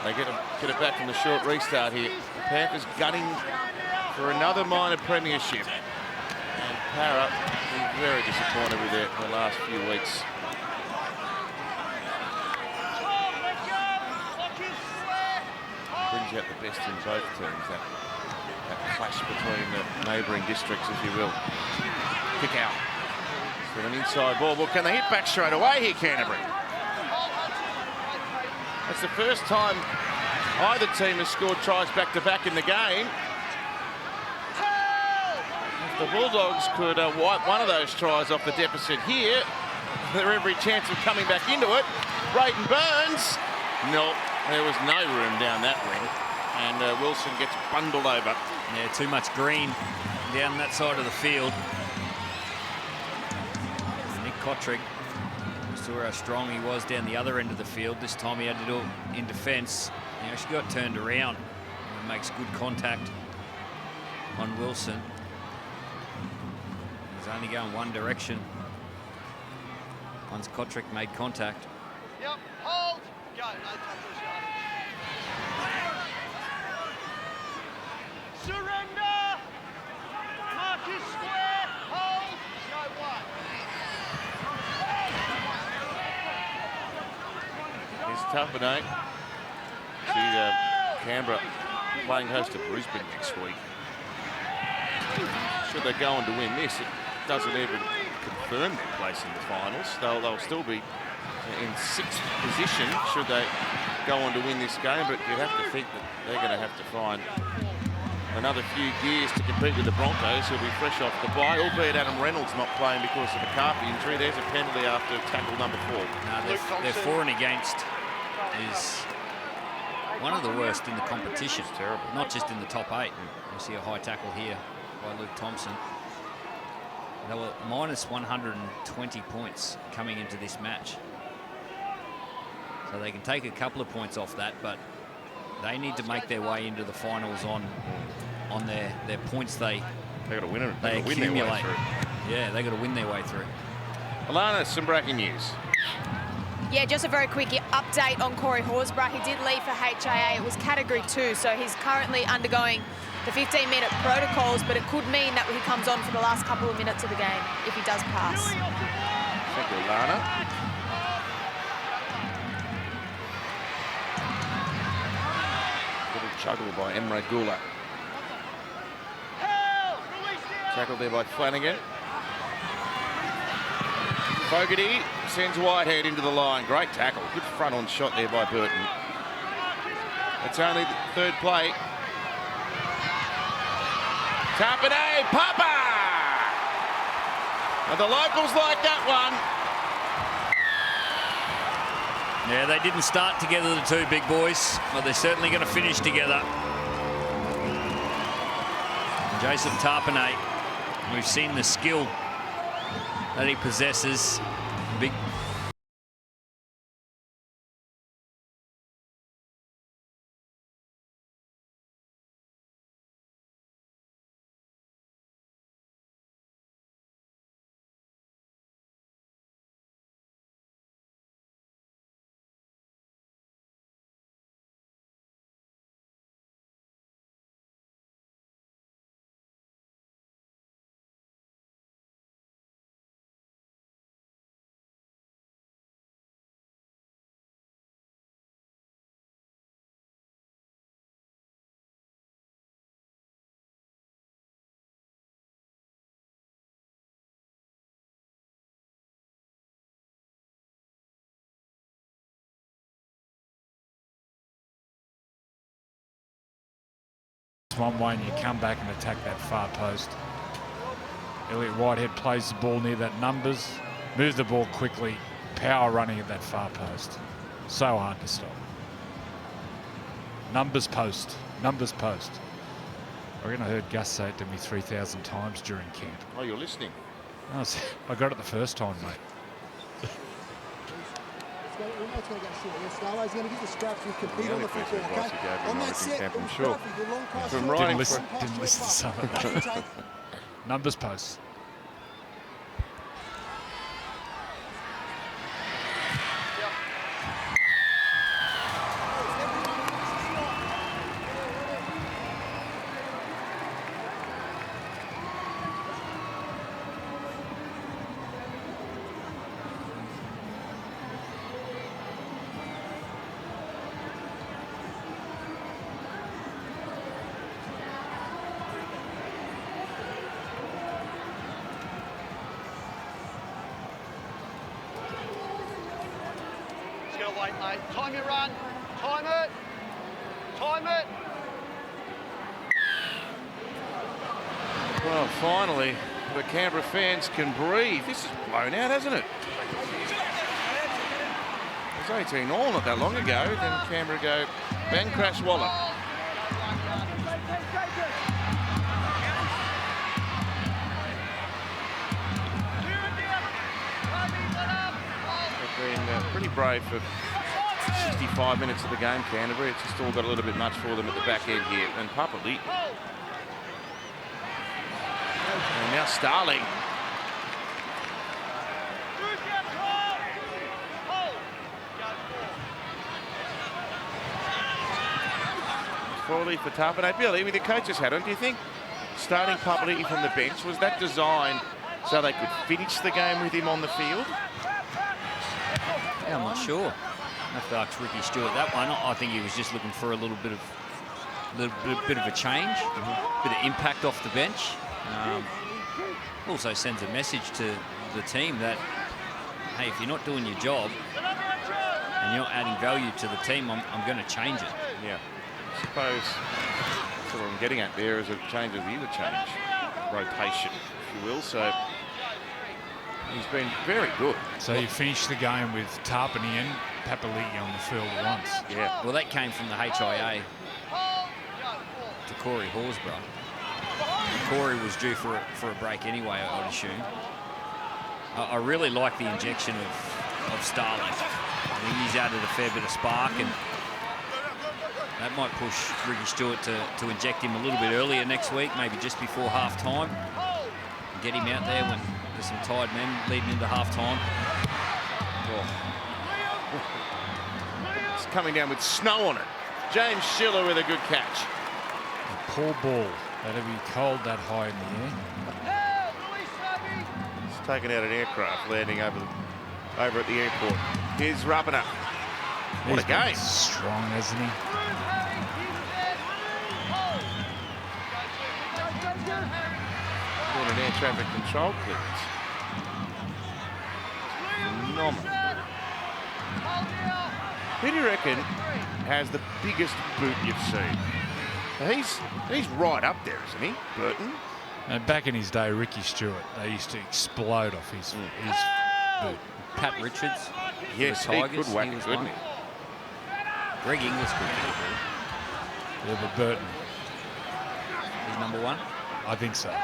Speaker 1: They get it back from the short restart here. The Panthers gunning for another minor premiership. And Para been very disappointed with it in the last few weeks. Brings out the best in both teams, that clash between the neighbouring districts, if you will. Kick out. So an inside ball. Well, can they hit back straight away here, Canterbury? That's the first time either team has scored tries back-to-back in the game. If the Bulldogs could wipe one of those tries off the deficit here, they're every chance of coming back into it. Brayden Burns. No, there was no room down that wing. And Wilson gets bundled over.
Speaker 3: Yeah, too much green down that side of the field. Nick Kotrick, saw how strong he was down the other end of the field. This time he had to do it in defence. He actually got turned around and makes good contact on Wilson. He's only going one direction once Kotrick made contact.
Speaker 5: Yep, hold. Go, no tackles, Surrender! Marcus square!
Speaker 1: Tapine. See Canberra playing host to Brisbane next week. Should they go on to win this, it doesn't even confirm their place in the finals. They'll still be in 6th position should they go on to win this game, but you'd have to think that they're going to have to find another few gears to compete with the Broncos, who'll be fresh off the bye, albeit Adam Reynolds not playing because of a calf injury. There's a penalty after tackle number 4.
Speaker 3: No, their for and against is one of the worst in the competition.
Speaker 1: It's terrible.
Speaker 3: Not just in the top 8. You see a high tackle here by Luke Thompson. They were minus 120 points coming into this match. So they can take a couple of points off that, but they need to make their way into the finals on their points they
Speaker 1: They've got to win it.
Speaker 3: they
Speaker 1: Win their way
Speaker 3: accumulate.
Speaker 1: through.
Speaker 3: Yeah, they got to win their way through.
Speaker 1: Alana, some breaking news.
Speaker 4: Yeah, just a very quick update on Corey Horsburgh. He did leave for HIA. It was Category 2, so he's currently undergoing the 15-minute protocols, but it could mean that he comes on for the last couple of minutes of the game if he does pass.
Speaker 1: Thank you, Alana. Juggle by Emre Gula. Tackled there by Flanagan. Fogarty sends Whitehead into the line. Great tackle. Good front-on shot there by Burton. It's only the 3rd play. Tapine, Papa! And the locals like that one.
Speaker 3: Yeah, they didn't start together, the two big boys, but they're certainly going to finish together. Jason Tapine, we've seen the skill that he possesses. Big.
Speaker 2: One way and you come back and attack that far post. Elliott Whitehead plays the ball near that numbers, move the ball quickly, power running at that far post. So hard to stop. Numbers post, numbers post. I reckon I heard Gus say it to me 3,000 times during camp.
Speaker 1: Oh, you're listening.
Speaker 2: I got it the first time, mate.
Speaker 7: He's going to get the scraps and compete on the football, okay? On that set,
Speaker 1: I'm sure. From
Speaker 2: Didn't listen to some of that. Numbers post.
Speaker 5: Wait, mate. Time your run. Time it. Time it.
Speaker 1: Well, finally, the Canberra fans can breathe. This is blown out, hasn't it? It was 18 all not that long ago. Then Canberra go bang, crash, wallop. They've been pretty brave for 65 minutes of the game, Canterbury. It's just all got a little bit much for them at the back end here. And Papali. And now Starling. Foley for Tapine. Billy, with the coach's hat on, do you think starting Papali from the bench, was that designed so they could finish the game with him on the field?
Speaker 3: Yeah, I'm not sure. have to ask Ricky Stewart that one. I think he was just looking for a little bit of a change, bit of impact off the bench. Also sends a message to the team that, hey, if you're not doing your job and you're not adding value to the team, I'm going to change it.
Speaker 1: Yeah, I suppose that's what I'm getting at there is a change of the interchange rotation, if you will. So he's been very good.
Speaker 2: So you finished the game with Tarpany and Papali'i on the field at once.
Speaker 1: Yeah.
Speaker 3: Well, that came from the HIA to Corey Horsburgh. Corey was due for a break anyway, I'd assume. I really like the injection of Starling. I think he's added a fair bit of spark, and that might push Ricky Stewart to inject him a little bit earlier next week, maybe just before half-time. Get him out there when there's some tired men leading into half-time.
Speaker 1: It's coming down with snow on it. James Schiller with a good catch.
Speaker 2: A poor ball. That'll be cold that high in the air.
Speaker 1: He's taken out an aircraft landing over at the airport. Here's Rubiner. What a game.
Speaker 2: Strong, hasn't he?
Speaker 1: What an air traffic control clearance. Phenomenal. Who do you reckon has the biggest boot you've seen? He's right up there, isn't he, Burton?
Speaker 2: And back in his day, Ricky Stewart, they used to explode off his boot.
Speaker 3: Pat Richards.
Speaker 1: Yes, he could whack it, couldn't he?
Speaker 3: Greg Inglis could kick it.
Speaker 2: Yeah, but Burton.
Speaker 3: He's number one?
Speaker 2: I think so.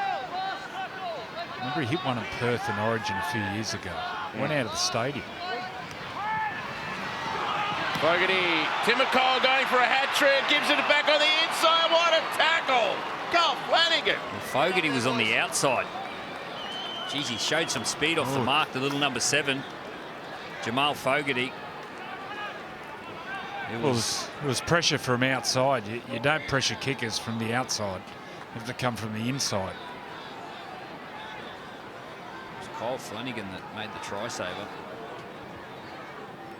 Speaker 2: Remember he hit one in Perth in Origin a few years ago. Went out of the stadium.
Speaker 1: Fogarty, Tim McCall going for a hat-trick, gives it back on the inside. What a tackle! Go Flanagan.
Speaker 3: Well, Fogarty was on the outside. Geez, he showed some speed off the mark, the little number 7, Jamal Fogarty.
Speaker 2: It was pressure from outside. You don't pressure kickers from the outside. You have to come from the inside.
Speaker 3: It was Kyle Flanagan that made the try saver.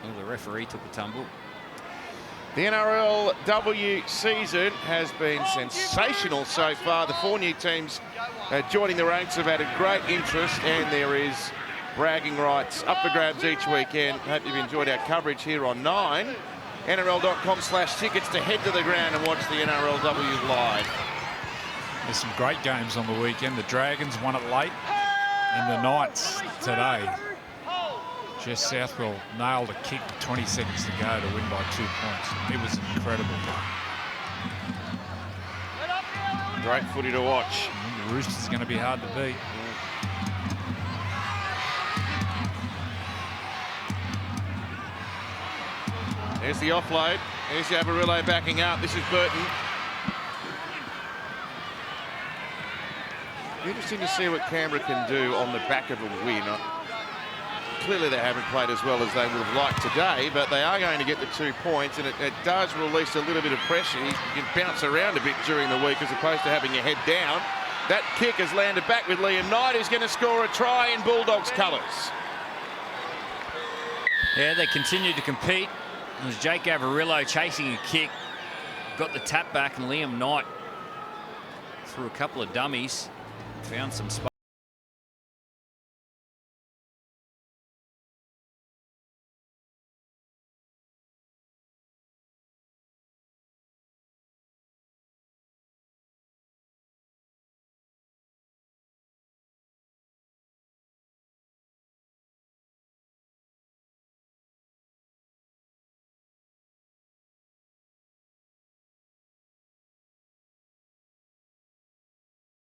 Speaker 3: Well, the referee took a tumble.
Speaker 1: The NRLW season has been sensational so far. The 4 new teams joining the ranks have added great interest, and there is bragging rights up for grabs each weekend. Hope you've enjoyed our coverage here on 9. NRL.com/tickets to head to the ground and watch the NRLW live.
Speaker 2: There's some great games on the weekend. The Dragons won it late, and the Knights today. Jess Southwell nailed a kick with 20 seconds to go to win by 2 points. It was an incredible game.
Speaker 1: Great footy to watch.
Speaker 2: The Roosters are going to be hard to beat.
Speaker 1: There's the offload. There's Avarillo backing up. This is Burton. Interesting to see what Canberra can do on the back of a win. Clearly they haven't played as well as they would have liked today, but they are going to get the 2 points, and it does release a little bit of pressure. You can bounce around a bit during the week as opposed to having your head down. That kick has landed back with Liam Knight, who's going to score a try in Bulldogs colours.
Speaker 3: Yeah, they continue to compete. It was Jake Avarillo chasing a kick, got the tap back, and Liam Knight threw a couple of dummies, found some space.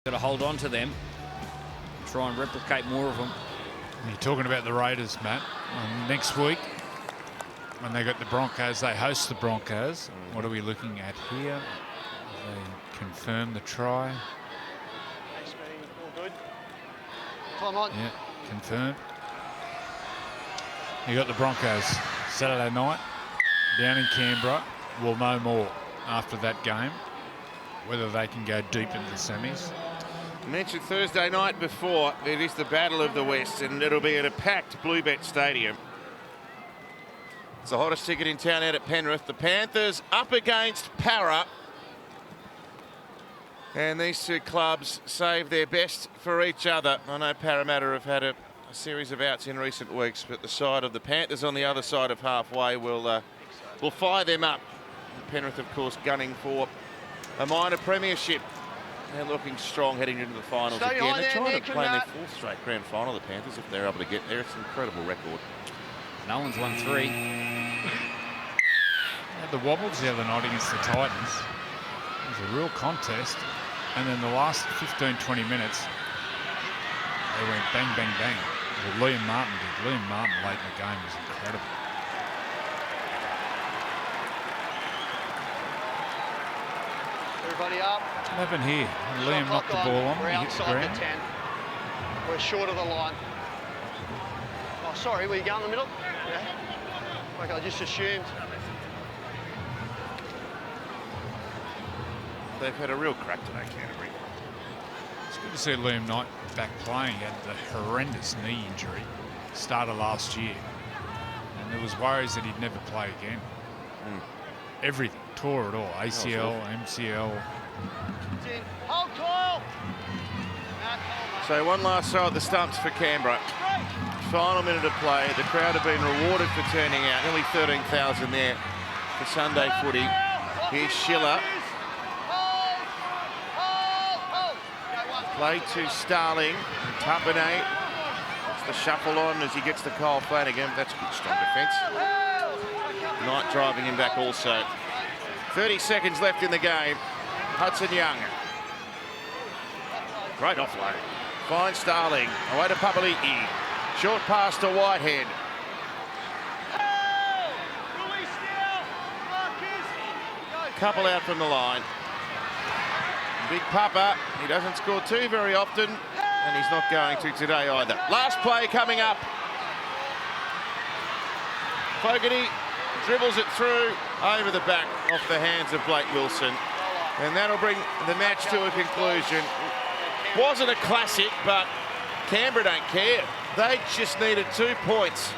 Speaker 3: Got to hold on to them, try and replicate more of them.
Speaker 2: You're talking about the Raiders, Matt. Next week, when they got the Broncos, they host the Broncos. What are we looking at here? They confirm the try.
Speaker 5: All good. Time on.
Speaker 2: Yeah, confirmed. You got the Broncos Saturday night down in Canberra. We'll know more after that game, whether they can go deep into the semis.
Speaker 1: Mentioned Thursday night before, it is the Battle of the West, and it'll be at a packed Bluebet Stadium. It's the hottest ticket in town out at Penrith. The Panthers up against Para. And these two clubs save their best for each other. I know Parramatta have had a series of outs in recent weeks, but the side of the Panthers on the other side of halfway will fire them up. Penrith, of course, gunning for a minor premiership. They're looking strong heading into the finals again. They're trying to play in their fourth straight grand final, the Panthers, if they're able to get there. It's an incredible record.
Speaker 3: No one's won 3.
Speaker 2: Had the wobbles the other night against the Titans. It was a real contest. And then the last 15-20 minutes, they went bang, bang, bang. Well, Liam Martin did. Liam Martin late in the game was incredible.
Speaker 5: Everybody up.
Speaker 2: What happened here? Liam knocked the ball on.
Speaker 5: We're
Speaker 2: He hit the
Speaker 5: outside the
Speaker 2: ground.
Speaker 5: 10. We're short of the line. Oh, sorry, were you going in the middle? Yeah. Like I just assumed.
Speaker 1: They've had a real crack today, Canterbury.
Speaker 2: It's good to see Liam Knight back playing. He had the horrendous knee injury started last year. And there was worries that he'd never play again. Everything, tore it all. ACL, MCL.
Speaker 5: Hold coil.
Speaker 1: So one last throw at the stumps for Canberra. Final minute of play. The crowd have been rewarded for turning out. Nearly 13,000 there for Sunday footy. Here's Schiller. Play to Starling. Tapane. It's the shuffle on as he gets to Kyle Flanagan. That's good, strong defence. Knight driving him back also. 30 seconds left in the game. Hudson Young. Great offload. Finds Starling. Away to Papali'i. Short pass to Whitehead. Couple out from the line. Big Papa. He doesn't score 2 very often, and he's not going to today either. Last play coming up. Fogarty dribbles it through over the back off the hands of Blake Wilson. And that'll bring the match to a conclusion. Wasn't a classic, but Canberra don't care. They just needed 2 points.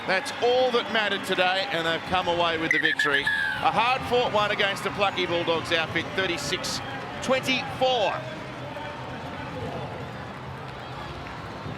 Speaker 1: That's all that mattered today, and they've come away with the victory. A hard-fought one against the plucky Bulldogs outfit, 36-24.